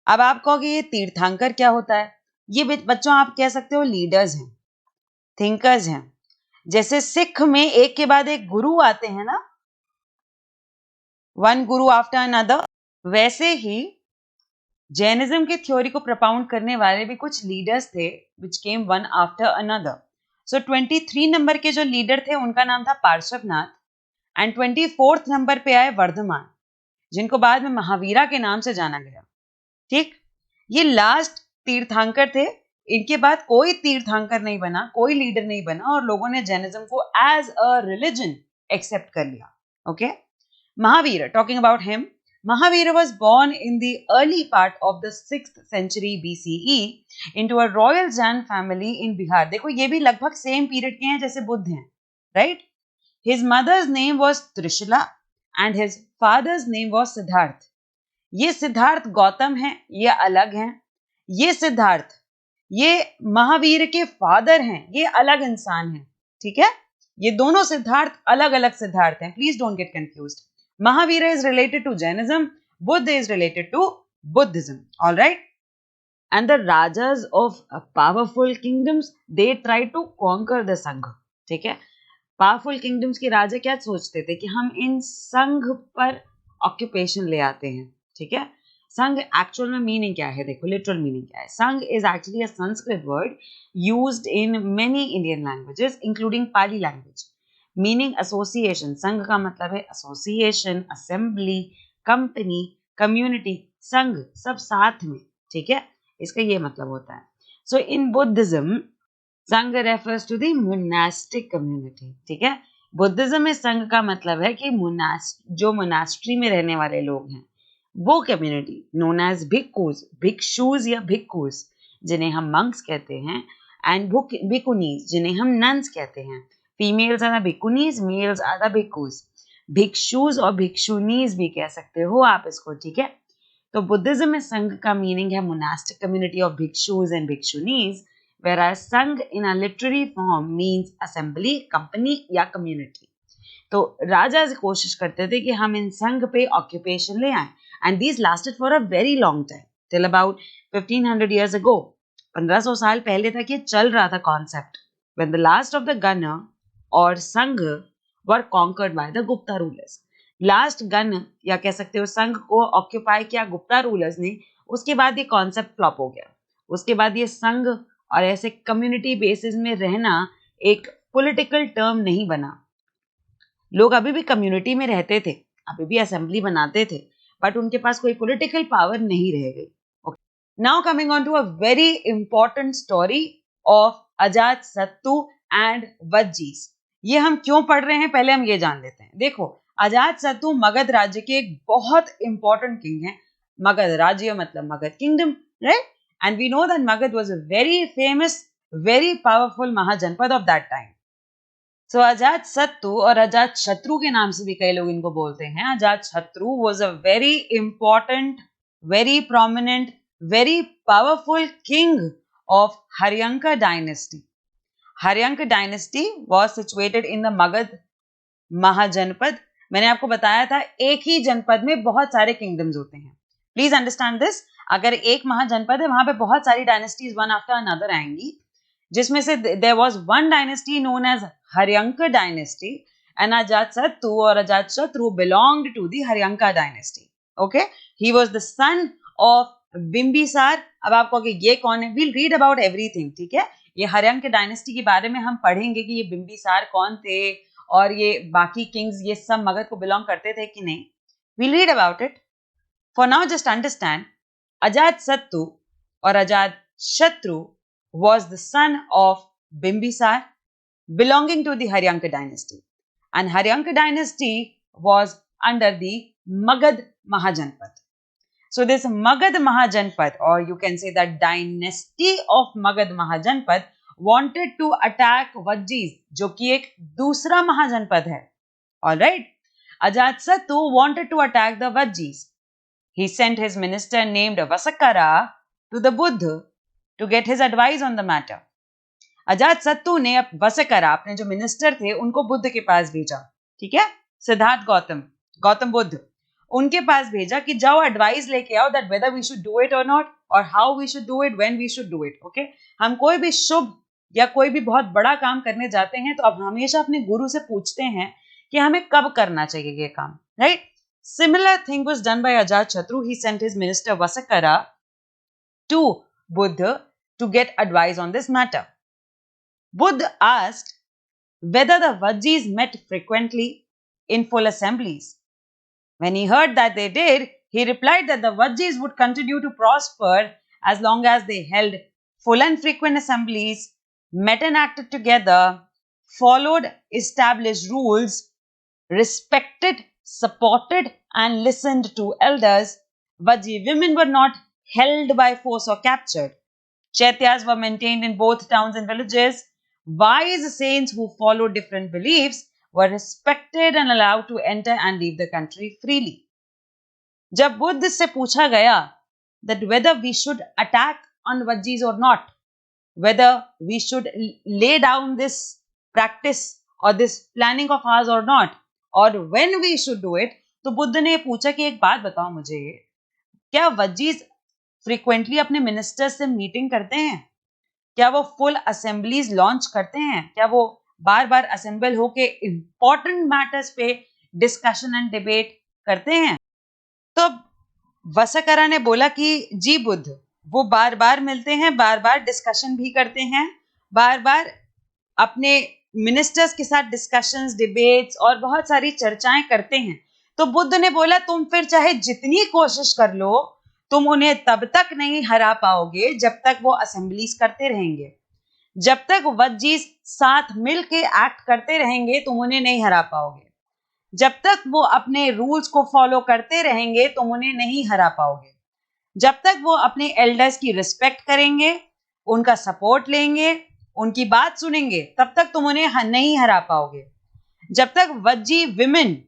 अब आप कहोगे ये तीर्थंकर क्या होता है? ये बच्चों आप कह सकते हो लीडर्स हैं, थिंकर्स हैं। जैसे सिख में एक के बाद एक गुरु आते हैं ना, वन गुरु आफ्टर अनदर, वैसे ही जैनिज्म की थ्योरी को प्रपाउंड करने वाले भी कुछ लीडर्स थे विच केम वन आफ्टर अनदर। सो 23 नंबर के जो लीडर थे उनका नाम था पार्श्वनाथ एंड 24th नंबर पे आए वर्धमान, जिनको बाद में महावीरा के नाम से जाना गया। ठीक, ये लास्ट तीर्थंकर थे। इनके बाद कोई तीर्थंकर नहीं बना, कोई लीडर नहीं बना और लोगों ने जैनिज्म को एज अ रिलीजन एक्सेप्ट कर लिया। Okay, Mahavir, talking about him, Mahavira was born in the early part of the 6th century BCE into a royal Jain family in Bihar. देखो ये भी लगभग सेम पीरियड के हैं जैसे बुद्ध हैं, right? His mother's name was Trishula and his father's name was Siddharth. ये सिद्धार्थ गौतम हैं, ये अलग हैं। ये सिद्धार्थ, ये महावीर के फादर हैं, ये अलग इंसान हैं। ठीक है? ये दोनों सिद्धार्थ अलग अलग सिद्धार्थ हैं। Please don't get confused. Mahavira is related to Jainism, Buddha is related to Buddhism, all right? And the rajas of powerful kingdoms, they try to conquer the Sangha, ठीक है? Powerful kingdoms के राजा क्या सोचते थे कि हम इन संघ पर ऑक्यूपेशन ले आते हैं, ठीक है? संघ एक्चुअल में मीनिंग क्या है? देखो लिटरल मीनिंग क्या है। संघ is actually a Sanskrit word used in many Indian languages including Pali language, meaning association. संघ का मतलब है एसोसिएशन, असेंबली, कंपनी, कम्युनिटी, संघ, सब साथ में। ठीक है, इसका ये मतलब होता है। So in Buddhism sangha refers to the monastic community. ठीक है, बुद्धिज्म में संघ का मतलब है कि जो मोनास्ट्री में रहने वाले लोग हैं वो कम्युनिटी, नोन एज भिक्खूज, भिक्षुज या भिक्खूज जिन्हें हम मंक्स कहते हैं, एंड भिक्खुनीज जिन्हें हम नन्स कहते हैं। Females are the bhikkhunis, males are the bhikkhus. Bhikshus और भिक्षुनीज भी कह सकते हो आप इसको। ठीक है, तो बुद्धिज्म में संघ का मीनिंग है monastic community of bhikshus and bhikshunis, whereas sangha in a literary form means assembly, company या कम्युनिटी। तो राजा कोशिश करते थे कि हम इन संघ पे ऑक्यूपेशन ले आए, and these lasted for a very long time, till about 1500 years ago। 1500 साल पहले तक ये चल रहा था concept, when the last of the Gana और संघ were conquered by the Gupta rulers। Last गण या कह सकते हो संघ को ऑक्यूपाई किया गुप्ता रूलर्स ने, उसके बाद ये कॉन्सेप्ट फ्लॉप हो गया। उसके बाद ये संघ और ऐसे कम्युनिटी बेसिस में रहना एक पॉलिटिकल टर्म नहीं बना। लोग अभी भी कम्युनिटी में रहते थे, अभी भी असेंबली बनाते थे, बट उनके पास कोई पॉलिटिकल पावर नहीं रह गई। Now coming on to a very important story of Ajatashatru and वज्जीस। ये हम क्यों पढ़ रहे हैं पहले हम ये जान लेते हैं। देखो, अजात शत्रु मगध राज्य के एक बहुत इंपॉर्टेंट किंग हैं। मगध राज्य मतलब Magadha kingdom, right? And we know that Magadha was a very famous, very powerful mahajanapada of that time. So Ajatashatru और अजात शत्रु के नाम से भी कई लोग इनको बोलते हैं। अजात शत्रु was a very important, very prominent very powerful king of Haryanka dynasty. Haryanka dynasty was situated in the Magad महाजनपद. मैंने आपको बताया था एक ही जनपद में बहुत सारे किंगडम्स होते हैं. Please understand this. अगर एक महाजनपद है वहां पे बहुत सारी डायनेस्टीज वन आफ्टर अनदर आएंगी, जिसमें से there was one dynasty known as Haryanka dynasty and Ajatashatru और Ajatashatru belonged to the Haryanka dynasty. Okay, he was the son of Bimbisara. अब आपको ये कौन है, वील रीड अबाउट एवरीथिंग. ठीक है, ये हर्यंक डायनेस्टी के बारे में हम पढ़ेंगे कि ये बिंबिसार कौन थे और ये बाकी किंग्स ये सब मगध को बिलोंग करते थे कि नहीं. We'll read about it. For now just understand, Ajatashatru और Ajatashatru was the son of Bimbisar belonging to the Haryanka dynasty, and Haryanka dynasty was under the Magad Mahajanpad. So this Magad Mahajanpad, or you can say that dynasty of Magad Mahajanpad, wanted to attack Vajjis, जो कि एक दूसरा महाजनपद है. All right, Ajatsattu wanted to attack the Vajjis. He sent his minister named Vasakara to the Buddha to get his advice on the matter. Ajatashatru ने वसकरा, अपने जो minister थे, उनको बुद्ध के पास भेजा. ठीक है, सिद्धार्थ गौतम बुद्ध, उनके पास भेजा कि जाओ एडवाइस लेके आओ that whether we should do it और नॉट, और how we should do it, when we should do it. Okay, हम कोई भी शुभ या कोई भी बहुत बड़ा काम करने जाते हैं तो अब हमेशा अपने गुरु से पूछते हैं कि हमें कब करना चाहिए ये काम. Right, similar thing was done by Ajatshatru. He sent his minister Vasakara to Buddha to get advice on this matter. Buddha asked whether the Vajjis met frequently in full assemblies. When he heard that they did, he replied that the Vajjis would continue to prosper as long as they held full and frequent assemblies, met and acted together, followed established rules, respected, supported and listened to elders. Vajji women were not held by force or captured. Chaityas were maintained in both towns and villages. Wise saints who followed different beliefs were respected and allowed to enter and leave the country freely. जब बुद्ध से पूछा गया that whether we should attack on Vajjis or not, whether we should lay down this practice or this planning of ours or not, or when we should do it, तो बुद्ध ने पूछा कि एक बात बताओ मुझे, क्या वज्जीज फ्रीक्वेंटली अपने मिनिस्टर्स से मीटिंग करते हैं? क्या वो फुल असेंबलीज लॉन्च करते हैं? क्या वो बार बार असेंबल होके इंपॉर्टेंट मैटर्स पे डिस्कशन एंड डिबेट करते हैं? तो वसकरा ने बोला कि जी बुद्ध, वो बार बार मिलते हैं, बार बार डिस्कशन भी करते हैं, बार बार अपने मिनिस्टर्स के साथ डिस्कशंस, डिबेट्स और बहुत सारी चर्चाएं करते हैं. तो बुद्ध ने बोला तुम फिर चाहे जितनी कोशिश कर लो, तुम उन्हें तब तक नहीं हरा पाओगे जब तक वो असेंबलीज करते रहेंगे. जब तक वज्जीज साथ मिल के एक्ट करते रहेंगे तुम उन्हें नहीं हरा पाओगे. जब तक वो अपने रूल्स को फॉलो करते रहेंगे तुम उन्हें नहीं हरा पाओगे. जब तक वो अपने एल्डर्स की रिस्पेक्ट करेंगे, उनका सपोर्ट लेंगे, उनकी बात सुनेंगे, तब तक तुम उन्हें नहीं हरा पाओगे. जब तक Vajji women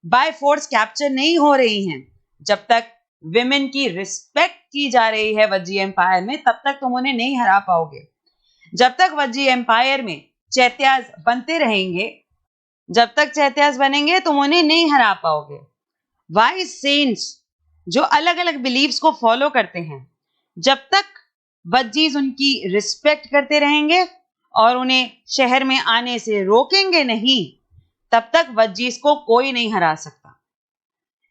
by force capture नहीं हो रही हैं, जब तक विमेन की रिस्पेक्ट की जा रही है वज्जी एम्पायर में, तब तक तुम उन्हें नहीं हरा पाओगे. जब तक वज्जी एम्पायर में चैत्यास बनते रहेंगे, जब तक चैत्यास बनेंगे तुम उन्हें नहीं हरा पाओगे. वाइज सेंट्स जो अलग अलग बिलीव्स को फॉलो करते हैं, जब तक वज्जीज उनकी रिस्पेक्ट करते रहेंगे और उन्हें शहर में आने से रोकेंगे नहीं, तब तक वज्जीज को कोई नहीं हरा सकता.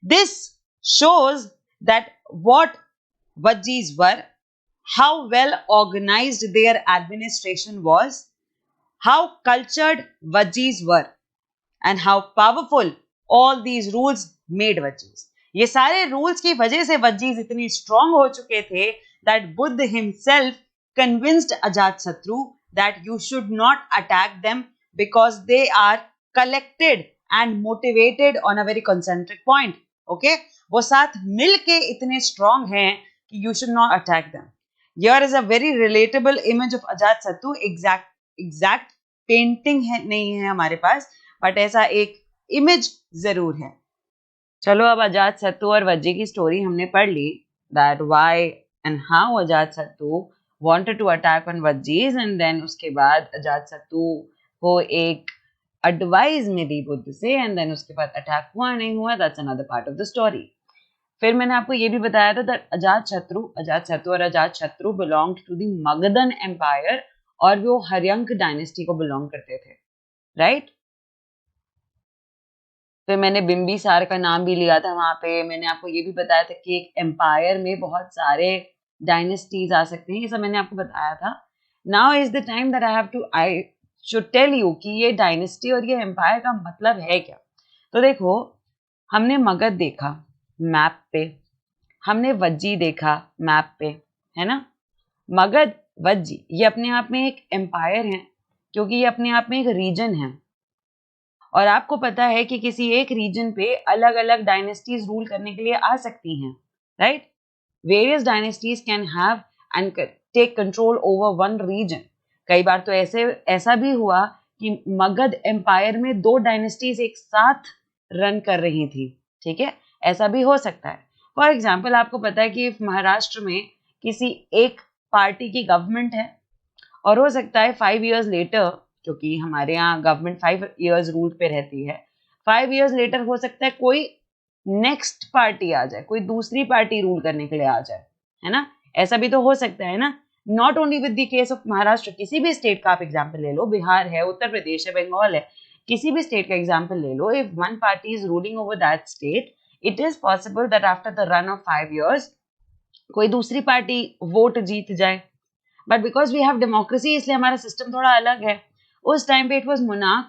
This shows that what Vajjis were, how well organized their administration was, how cultured Vajjis were, and how powerful all these rules made Vajjis. ये सारे रूल्स की वजह से वज्जीज इतनी स्ट्रांग हो चुके थे that Buddha himself convinced Ajatsatru that you should not attack them because they are collected and motivated on a very concentric point. Okay, वो साथ मिल के इतने स्ट्रांग हैं कि you should not attack them. Here is a very relatable image of Ajatsattu. Exact painting है नहीं है हमारे पास, बट ऐसा एक इमेज जरूर है. चलो अब अजातशत्रु और वज्जी की स्टोरी हमने पढ़ ली, that why and how Ajatasattu wanted to attack on Vajjis, and then उसके बाद अजातशत्रु को एक एडवाइस मिली बुद्ध से, एंड देन उसके बाद अटैक हुआ नहीं हुआ, that's another part of the story. फिर मैंने आपको ये भी बताया था that Ajatashatru belonged to the Magadhan empire, और वो हर्यंक डायनेस्टी को बिलोंग करते थे, राइट. फिर मैंने बिंबिसार का नाम भी लिया था वहां पे. मैंने आपको ये भी बताया था कि एक एम्पायर में बहुत सारे डायनेस्टीज आ सकते हैं, ये सब मैंने आपको बताया था. Now is the time that I should tell you कि ये डायनेस्टी और ये एम्पायर का मतलब है क्या. तो देखो, हमने मगध देखा मैप पे, हमने वज्जी देखा मैप पे, है ना. मगध, वज्जी, ये अपने आप में एक एम्पायर है, क्योंकि ये अपने आप में एक रीजन है. और आपको पता है कि किसी एक रीजन पे अलग अलग डायनेस्टीज रूल करने के लिए आ सकती हैं, right. Various dynasties can have and take control over one region. कई बार तो ऐसा भी हुआ कि मगध एम्पायर में 2 डायनेस्टीज एक साथ रन कर रही थी, ठीक है. ऐसा भी हो सकता है. फॉर एग्जाम्पल, आपको पता है कि महाराष्ट्र में किसी एक पार्टी की गवर्नमेंट है, और हो सकता है 5 years लेटर, क्योंकि हमारे यहाँ गवर्नमेंट 5 years रूल पे रहती है, 5 years लेटर हो सकता है कोई नेक्स्ट पार्टी आ जाए, कोई दूसरी पार्टी रूल करने के लिए आ जाए, है ना. ऐसा भी तो हो सकता है ना. Not only with the case of Maharashtra, किसी भी स्टेट का आप एग्जाम्पल ले लो, बिहार है, उत्तर प्रदेश है, बंगाल है, किसी भी स्टेट का एग्जाम्पल ले लो. If one party is ruling over that state, it is possible that after the run of 5 years कोई दूसरी पार्टी वोट जीत जाए. But because we have democracy, इसलिए हमारा सिस्टम थोड़ा अलग है. उस टाइम पे इट वाज मोनार्क,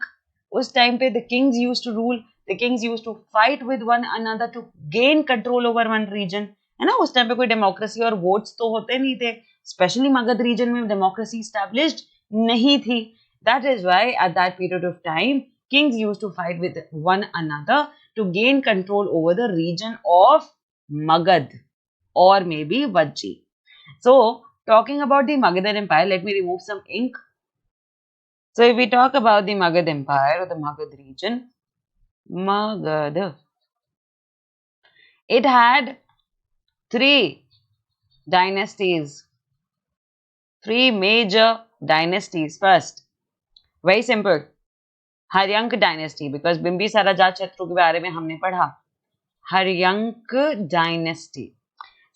उस टाइम पे the kings used to rule, the kings used to fight with one another to gain control over one region, है ना. उस टाइम पे कोई डेमोक्रेसी और वोट्स तो होते नहीं थे, स्पेशली मगध रीजन में डेमोक्रेसी एस्टैब्लिश्ड नहीं थी. That is why at that period of time kings used to fight with one another to gain control over the region of Magadh or maybe Vajji. So, talking about the Magadhan Empire, let me remove some ink. So, if we talk about the Magad Empire or the Magad region, Magad, it had 3 dynasties, 3 major dynasties. First, very simple, Haryank dynasty, because Bimbisara Ajatashatru के बारे में हमने पढ़ा, Haryank dynasty.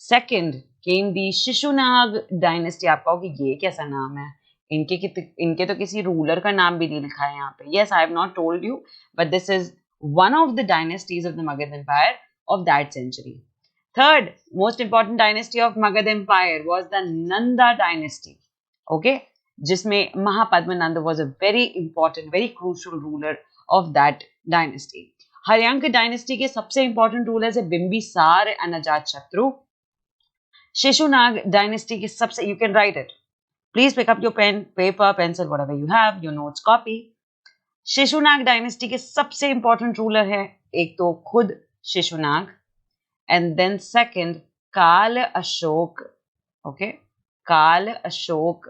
Second केम दी Shishunaga dynasty. आप कहोगे ये कैसा नाम है, इनके तो किसी रूलर का नाम भी नहीं लिखा है यहाँ पे. Yes, I have not told you, but this is one of the dynasties of the Magadha empire of that century. Third most important dynasty of Magadha empire was the Nanda dynasty, okay, जिसमें Mahapadmananda was a very important, very crucial ruler of that dynasty. Haryanka dynasty के सबसे important rulers है Bimbisara and Ajatashatru. Shishunaga dynasty की सबसे, you can write it. Please pick up your pen, paper, pencil, whatever you have, your notes, copy. Shishunaga dynasty के सबसे important ruler है एक तो खुद शिशुनाग, एंड देन सेकंड काल अशोक. ओके, काल अशोक,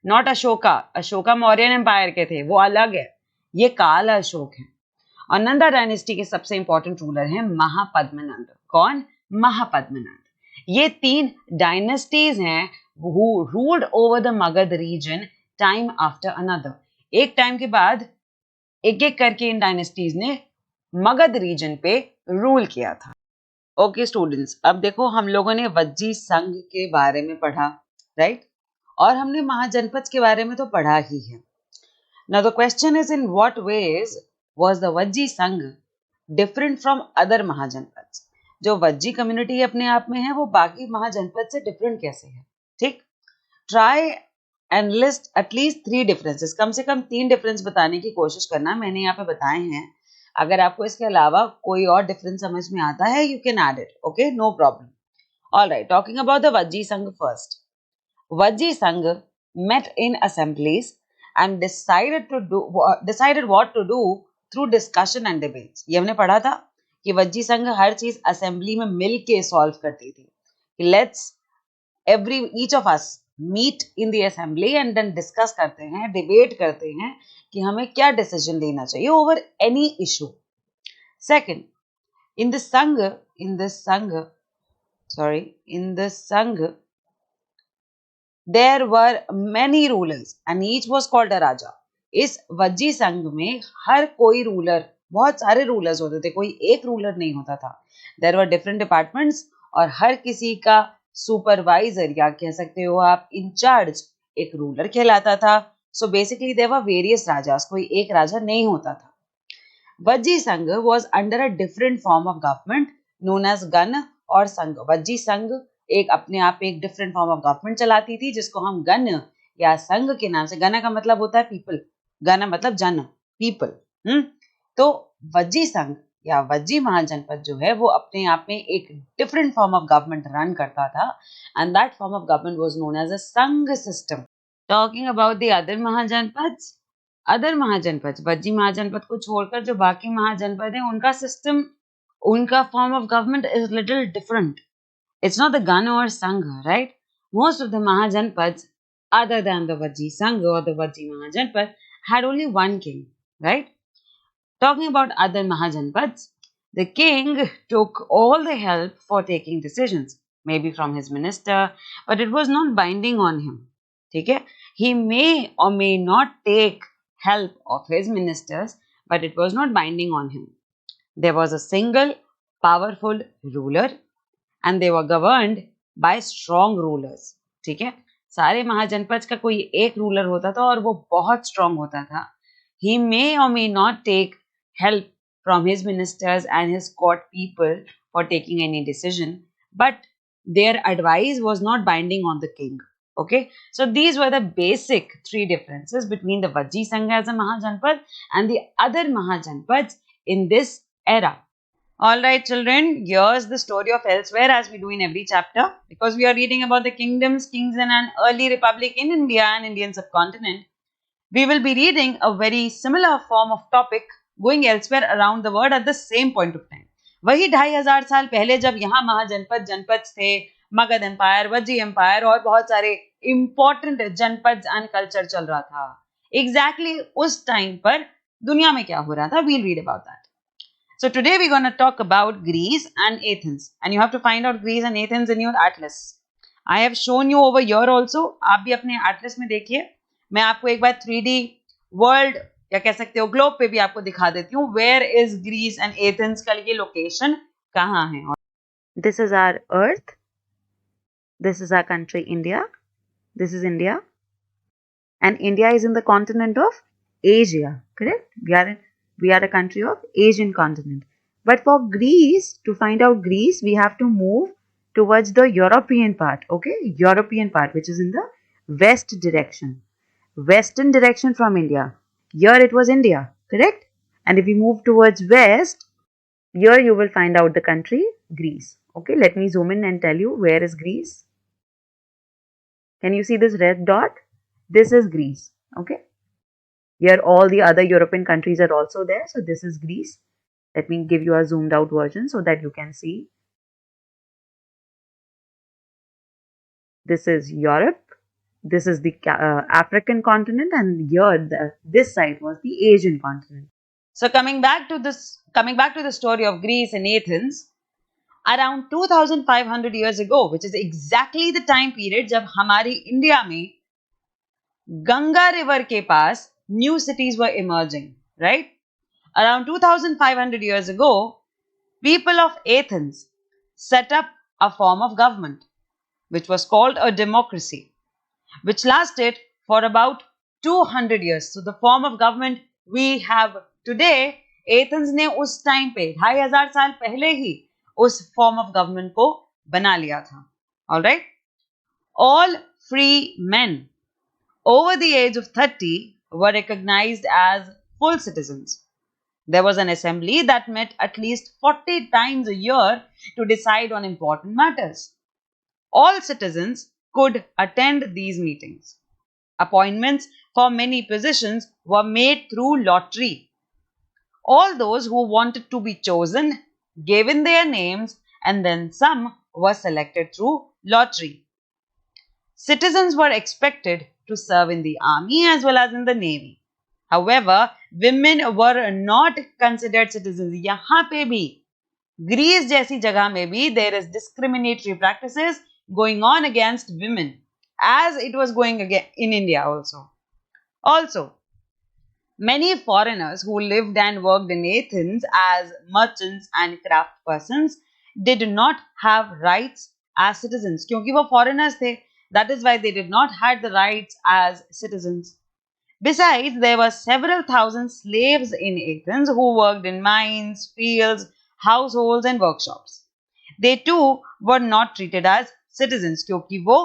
नॉट अशोका. अशोका मौर्यन एम्पायर के थे, वो अलग है, ये काल अशोक है. और नंदा डायनेस्टी के सबसे इंपॉर्टेंट रूलर हैं महापद्मनंद. कौन? महापद्मनंद. ये 3 डायनेस्टीज हैं who ruled over the Magad region time after another. एक टाइम के बाद एक एक करके इन डायनेस्टीज ने मगध रीजन पे रूल किया था. ओके स्टूडेंट्स, अब देखो हम लोगों ने वज्जी संघ के बारे में पढ़ा, राइट, और हमने महाजनपद के बारे में तो पढ़ा ही है. Now the question is, in what ways was the Vajji Sangh different from other महाजनपद? जो वज्जी कम्युनिटी अपने आप में है वो बाकी महाजनपद से डिफरेंट कैसे है, ठीक. Try and list at least 3 differences, कम से कम 3 डिफरेंस बताने की कोशिश करना. मैंने यहाँ पे बताए हैं, अगर आपको इसके अलावा कोई और डिफरेंस समझ में आता है you can add it, okay, no problem. Alright, talking about the Vajji Sangh first. Vajji संघ met in assemblies and decided what to do through discussion and debates. ये हमने पढ़ा था कि वज्जी संघ हर चीज असेंबली में मिल के सॉल्व करती थी. Let's each of us meet in the assembly and then discuss करते हैं, डिबेट करते हैं कि हमें क्या डिसीजन लेना चाहिए over any issue. Second, in this संघ in the Sangh, there were many rulers and each was called a raja. इस वज्जी संघ में हर कोई रूलर, बहुत सारे रूलर्स होते थे, कोई एक रूलर नहीं होता था. देयर वर डिफरेंट डिपार्टमेंट्स और हर किसी का सुपरवाइजर या कह सकते हो आप इंचार्ज एक रूलर कहलाता था. So basically there were various rajas, कोई एक राजा नहीं होता था. वज्जी संघ was under a different form of government known as गण और संघ. वज्जी संघ एक अपने आप एक डिफरेंट फॉर्म ऑफ गवर्नमेंट चलाती थी जिसको हम गण या संघ के नाम से, गण का मतलब होता है पीपल, गण मतलब जन, पीपल. तो वज्जी संघ या वज्जी महाजनपद जो है वो अपने आप में एक different form of government run करता था and that form of government was known as a sangha system. Talking about the other mahajanapada, Vajji mahajanapada को छोड़कर जो बाकी महाजनपद हैं उनका सिस्टम, उनका form of government is little different. It's not the Gana or Sangha, right? Most of the Mahajanpads, other than the Vajji Sangha or the Vajji Mahajanpad, had only one king, right? Talking about other Mahajanpads, the king took all the help for taking decisions, maybe from his minister, but it was not binding on him. Okay? He may or may not take help of his ministers, but it was not binding on him. There was a single powerful ruler and they were governed by strong rulers. ठीक है, सारे महाजनपद का कोई एक ruler होता था और वो बहुत स्ट्रांग होता था. He may or may not take help from his ministers and his court people for taking any decision, but their advice was not binding on the king. Okay, so these were the basic three differences between the Vajji Sangha as a Mahajanpad and the other Mahajanpads in this era. Alright children, here's the story of Elsewhere as we do in every chapter, because we are reading about the kingdoms, kings and an early republic in India and Indian subcontinent. We will be reading a very similar form of topic going elsewhere around the world at the same point of time. वही 2500 साल पहले जब यहाँ महाजनपद जनपद थे, Magadh empire, Vajji empire और बहुत सारे इंपॉर्टेंट जनपद एंड कल्चर चल रहा था. एग्जैक्टली उस टाइम पर दुनिया में क्या हो रहा था, we'll read about that. So today we're going to talk about Greece and Athens, and you have to find out Greece and Athens in your atlas. I have shown you over here also. आप भी अपने atlas में देखिए. मैं आपको एक बार 3D world या कह सकते हो ग्लोब पे भी आपको दिखा देती हूँ. Where is Greece and Athens का ये location कहाँ है? This is our earth. This is our country India. This is India. And India is in the continent of Asia, correct? We are a country of Asian continent. But for Greece, to find out Greece, we have to move towards the European part, okay? European part, which is in the west direction. Western direction from India. Here it was India, correct? And if we move towards west, here you will find out the country Greece. Okay, let me zoom in and tell you where is Greece. Can you see this red dot? This is Greece, okay? Here all the other European countries are also there. So this is Greece. Let me give you a zoomed out version so that you can see. This is Europe. This is the African continent, and here this side was the Asian continent. So coming back to the story of Greece and Athens, around 2500 years ago, which is exactly the time period जब हमारी India में Ganga river के पास new cities were emerging, right? Around 2500 years ago, people of Athens set up a form of government which was called a democracy, which lasted for about 200 years. So the form of government we have today, Athens ने उस time पे 2500 साल पहले ही उस form of government को बना लिया था. Alright? All free men over the age of 30 were recognized as full citizens. There was an assembly that met at least 40 times a year to decide on important matters. All citizens could attend these meetings. Appointments for many positions were made through lottery. All those who wanted to be chosen gave in their names, and then some were selected through lottery. Citizens were expected to serve in the army as well as in the navy. However, women were not considered citizens. यहाँ पे भी Greece जैसी जगह में भी there is discriminatory practices going on against women as it was going in India also. Also, many foreigners who lived and worked in Athens as merchants and craft persons did not have rights as citizens. क्योंकि वो foreigners थे, that is why they did not have the rights as citizens. Besides, there were several thousand slaves in Athens who worked in mines, fields, households, and workshops. They too were not treated as citizens क्योंकि वो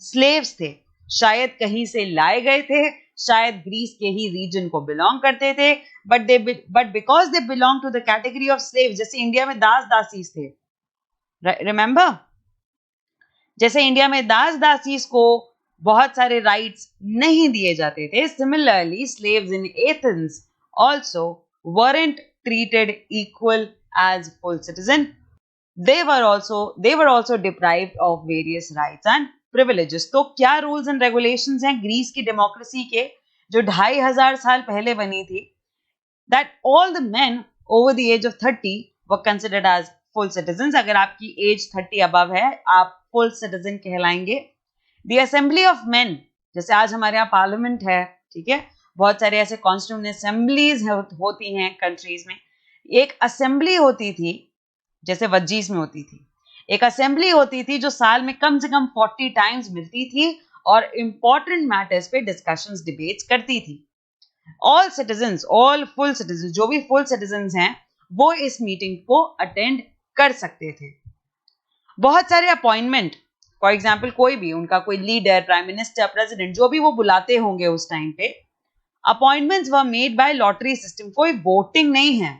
slaves थे, शायद कहीं से लाए गए थे, शायद ग्रीस के ही रीजन को बिलोंग करते थे, but because they belong to the category of slaves, जैसे इंडिया में दास दासीस थे, remember? जैसे इंडिया में दास दासीस को बहुत सारे राइट्स नहीं दिए जाते थे, similarly slaves in Athens also weren't treated equal as full citizen. They were also deprived of various rights and privileges. तो क्या रूल्स एंड रेगुलेशंस हैं ग्रीस की डेमोक्रेसी के जो 2500 साल पहले बनी थी? That all the men over the age of 30 were considered as full citizens. अगर आपकी एज 30 above है, आप full citizen कहलाएंगे. The Assembly of Men, जैसे आज हमारे यहाँ पार्लियामेंट है, ठीक है, बहुत सारे ऐसे कॉन्स्टिट्यूएंट असेंबलीज होती हैं कंट्रीज में. एक असेंबली होती थी जैसे वज्जीस में होती थी, एक असेंबली होती थी जो साल में कम से कम 40 टाइम्स मिलती थी और इंपॉर्टेंट मैटर्स पे डिस्कशंस डिबेट्स करती थी. All citizens, all full citizens, जो भी फुल सिटीजन्स हैं वो इस मीटिंग को अटेंड कर सकते थे. बहुत सारे अपॉइंटमेंट, फॉर एग्जाम्पल कोई भी उनका कोई लीडर, प्राइम मिनिस्टर, प्रेसिडेंट, जो भी वो बुलाते होंगे उस टाइम पे, appointments were made by lottery system. कोई वोटिंग नहीं है.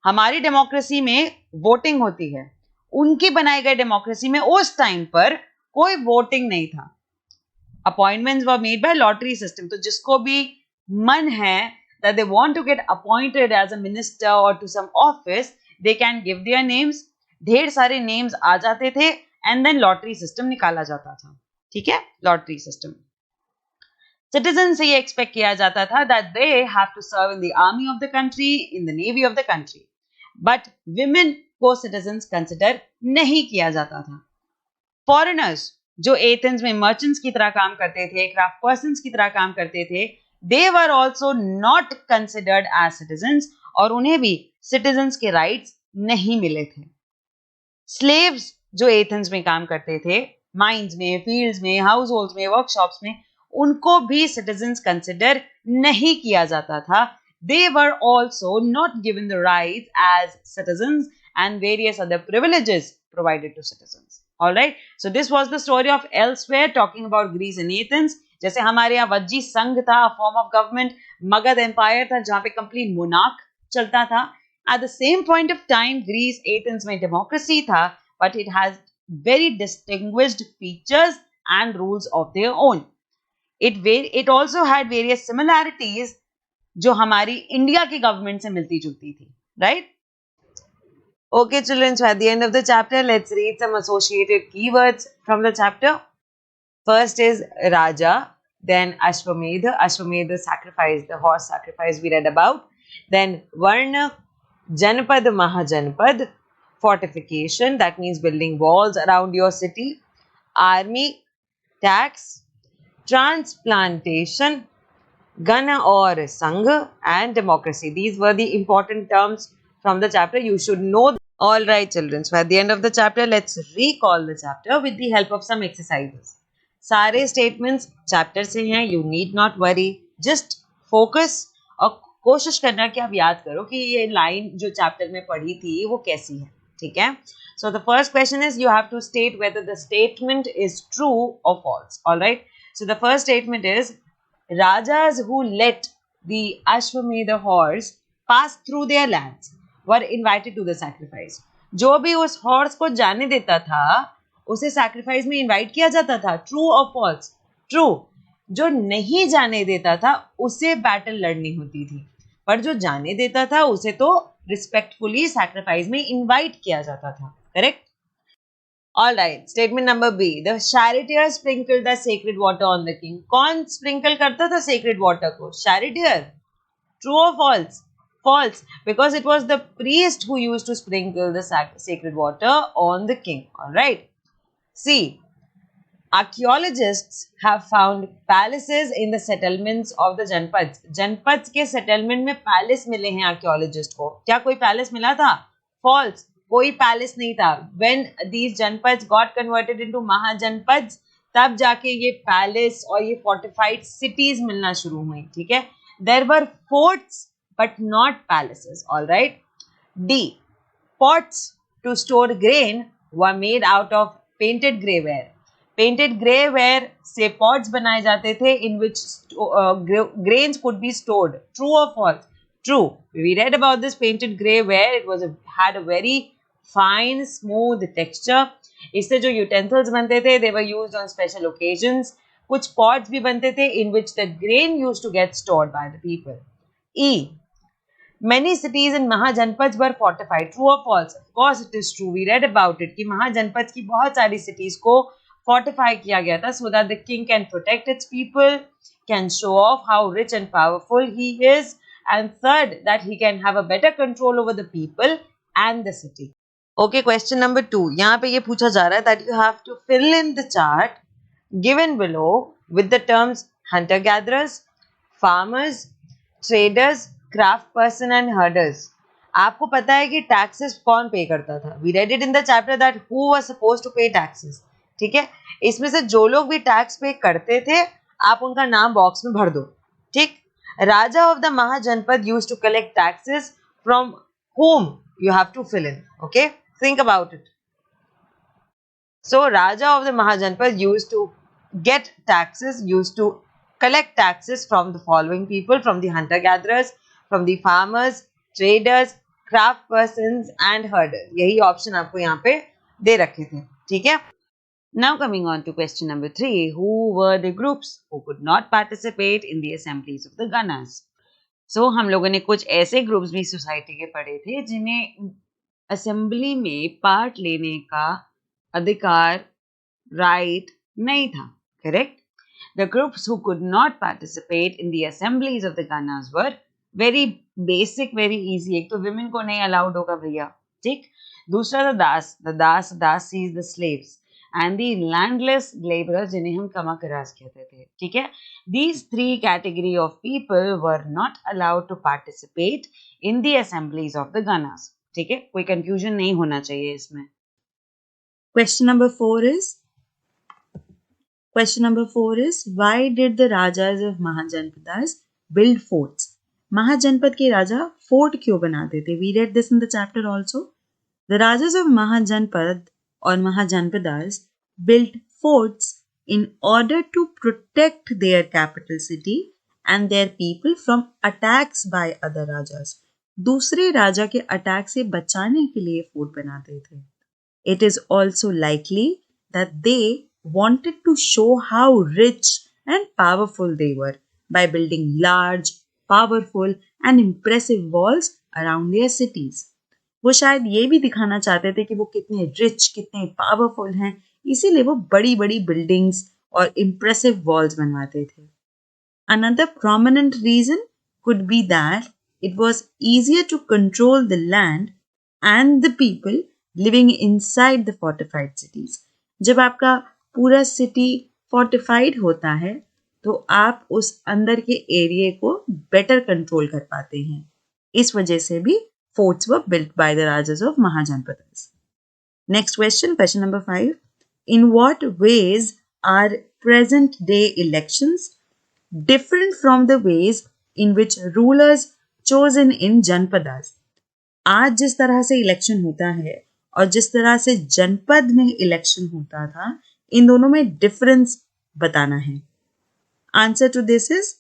हमारी डेमोक्रेसी में वोटिंग होती है, उनकी बनाई गई डेमोक्रेसी में उस टाइम पर कोई वोटिंग नहीं था. Appointments were made by lottery system. तो जिसको भी मन है that they want to get appointed as a minister or to some office, they can give their names. ढेर सारे नेम्स आ जाते थे एंड देन लॉटरी सिस्टम निकाला जाता था. ठीक है, लॉटरी सिस्टम. सिटीजन से ये एक्सपेक्ट किया जाता था that they have to serve in the army of the country, in the navy of the country. But women को सिटीजन्स कंसिडर नहीं किया जाता था. फॉरेनर्स जो एथेंस में मर्चेंट्स की तरह काम करते थे, क्राफ्ट पर्सन्स की तरह काम करते थे, they were also not considered as citizens और उन्हें भी सिटीजन्स के राइट्स नहीं मिले थे. स्लेव्स जो एथेंस में काम करते थे, माइंस में, फील्ड्स में, हाउस होल्ड्स में, वर्कशॉप्स में, उनको भी सिटीजन्स कंसिडर नहीं किया जाता था. They were also not given the rights as citizens and various other privileges provided to citizens. All right. So this was the story of Elsewhere, talking about Greece and Athens. जैसे हमारे यहाँ वज्जी संघ था, form of government, Magadh empire था जहाँ पे complete monarch चलता था. At the same point of time, Greece, Athens में डेमोक्रेसी था, but it has very distinguished features and rules of their own. It also had various similarities जो हमारी India की गवर्नमेंट से मिलती जुलती थी, right? Okay, children, so at the end of the chapter, let's read some associated keywords from the chapter. First is Raja, then Ashwamedha. Ashwamedha sacrifice, the horse sacrifice we read about. Then Varna, Janpad, Mahajanpad, fortification, that means building walls around your city. Army, tax, transplantation, Gana or Sangha, and democracy. These were the important terms from the chapter. You should know. All right, children. So at the end of the chapter, let's recall the chapter with the help of some exercises. सारे statements chapter से हैं. You need not worry. Just focus और कोशिश करना कि आप याद करो कि ये line जो chapter में पढ़ी थी वो कैसी है. ठीक है? So the first question is you have to state whether the statement is true or false. All right. So the first statement is Rajas who let the Ashwamedha horse pass through their lands were invited to the sacrifice. जो भी उस horse को जाने देता था उसे sacrifice में invite किया जाता था. True or false? True. जो नहीं जाने देता था उसे battle लड़नी होती थी, पर जो जाने देता था उसे तो respectfully sacrifice में invite किया जाता था. Correct? All right. Statement number B. The charioteer sprinkled the sacred water on the king. कौन sprinkle करता था sacred water को? Charioteer. True or false? False, because it was the priest who used to sprinkle the sacred water on the king. All right. See, archaeologists have found palaces in the settlements of the Janpads. Janpads के settlement में palace मिले हैं archaeologist को. क्या कोई palace मिला था? False. कोई palace नहीं था. When these Janpads got converted into Mahajanpads, तब जाके ये palace और ये fortified cities मिलना शुरू हुई. ठीक है? There were forts but not palaces. All right. D. Pots to store grain were made out of painted greyware. Painted greyware से pots बनाए जाते थे in which grains could be stored. True or false? True. We read about this painted greyware. It had a very fine, smooth texture. इससे जो utensils बनते थे, they were used on special occasions. कुछ pots भी बनते थे in which the grain used to get stored by the people. E. Many cities in Mahajanpads were fortified. True or false? Of course it is true. We read about it कि Mahajanpads की बहुत सारी cities को fortify किया गया था so that the king can protect its people, can show off how rich and powerful he is, and third, that he can have a better control over the people and the city. Okay, question number 2. यहाँ पे ये पूछा जा रहा है that you have to fill in the chart given below with the terms hunter-gatherers, farmers, traders, craft person and herders. आपको पता है कि taxes कौन pay करता था? We read it in the chapter that who was supposed to pay taxes. ठीक है, इसमें से जो लोग भी टैक्स पे करते थे आप उनका नाम बॉक्स में भर दो. ठीक, raja of the mahajanapada used to collect taxes from whom you have to fill in. Okay, think about it. So Raja of the Mahajanpad used to get taxes, used to collect taxes from the following people: from the hunter gatherers, from the farmers, traders, craft persons and herders. यही option आपको यहाँ पे दे रखे थे. ठीक है. Now coming on to question number 3, who were the groups who could not participate in the assemblies of the Ganas? So हम लोगों ने कुछ ऐसे ग्रुप्स भी सोसाइटी के पढ़े थे जिन्हें असेंबली में पार्ट लेने का अधिकार राइट नहीं था. Correct. The groups who could not participate in the assemblies of the Ganas were very basic, very easy. एक तो women को नहीं अलाउड होगा भैया. ठीक. दूसरा the dasis, the slaves and the landless laborers जिन्हें हम कमाकरास कहते थे. ठीक है. These 3 category of people were not allowed to participate in the assemblies of the Ganas. ठीक है, कोई confusion नहीं होना चाहिए इसमें. Question number 4 is why did the Rajas of Mahajanpadas build forts? महाजनपद के राजा फोर्ट क्यों बनाते थे? We read this in the chapter also. The Rajas of Mahajanpad or Mahajanpadas built forts in order to protect their capital city and their people from attacks by other Rajas. दूसरे राजा के attack से बचाने के लिए fort बनाते थे. It is also likely that they wanted to show how rich and powerful they were by building large, powerful and impressive walls around their cities. वो शायद ये भी दिखाना चाहते थे कि वो कितने रिच, कितने पावरफुल हैं, इसीलिए वो बड़ी बड़ी बिल्डिंग्स और इम्प्रेसिव वॉल्स बनवाते थे. Another prominent reason could be that it was easier to control the land and the people living inside the fortified cities. जब आपका पूरा सिटी fortified होता है तो आप उस अंदर के एरिया को बेटर कंट्रोल कर पाते हैं. इस वजह से भी forts were built by the Rajas of Mahajanpadas. Next question, question number 5. In what ways are present day elections different from the ways in which rulers chosen in Janpadas? आज जिस तरह से इलेक्शन होता है और जिस तरह से जनपद में इलेक्शन होता था, इन दोनों में डिफरेंस बताना है. Answer to this is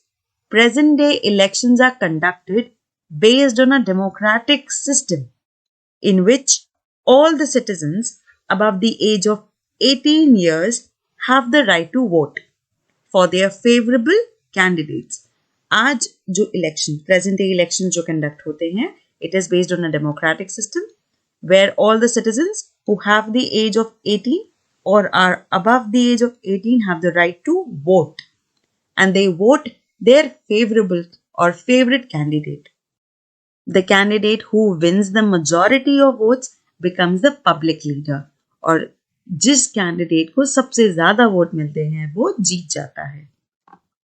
present day elections are conducted based on a democratic system in which all the citizens above the age of 18 years have the right to vote for their favorable candidates. आज जो election, present day election जो conduct होते हैं, it is based on a democratic system where all the citizens who have the age of 18 or are above the age of 18 have the right to vote, and they vote their favorable or favorite candidate. The candidate who wins the majority of votes becomes the public leader. और जिस candidate को सबसे ज्यादा vote मिलते हैं वो जीत जाता है.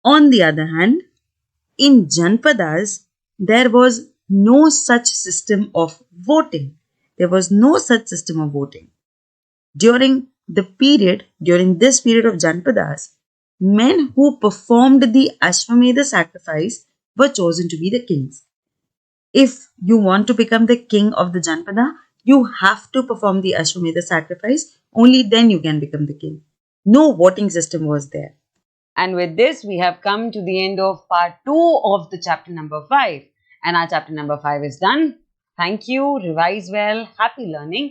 On the other hand, in Janpadas, there was no such system of voting. There was no such system of voting. During this period of Janpadas, men who performed the Ashwamedha sacrifice were chosen to be the kings. If you want to become the king of the Janpada, you have to perform the Ashwamedha sacrifice. Only then you can become the king. No voting system was there. And with this, we have come to the end of part 2 of the chapter number 5. And our chapter number 5 is done. Thank you. Revise well. Happy learning.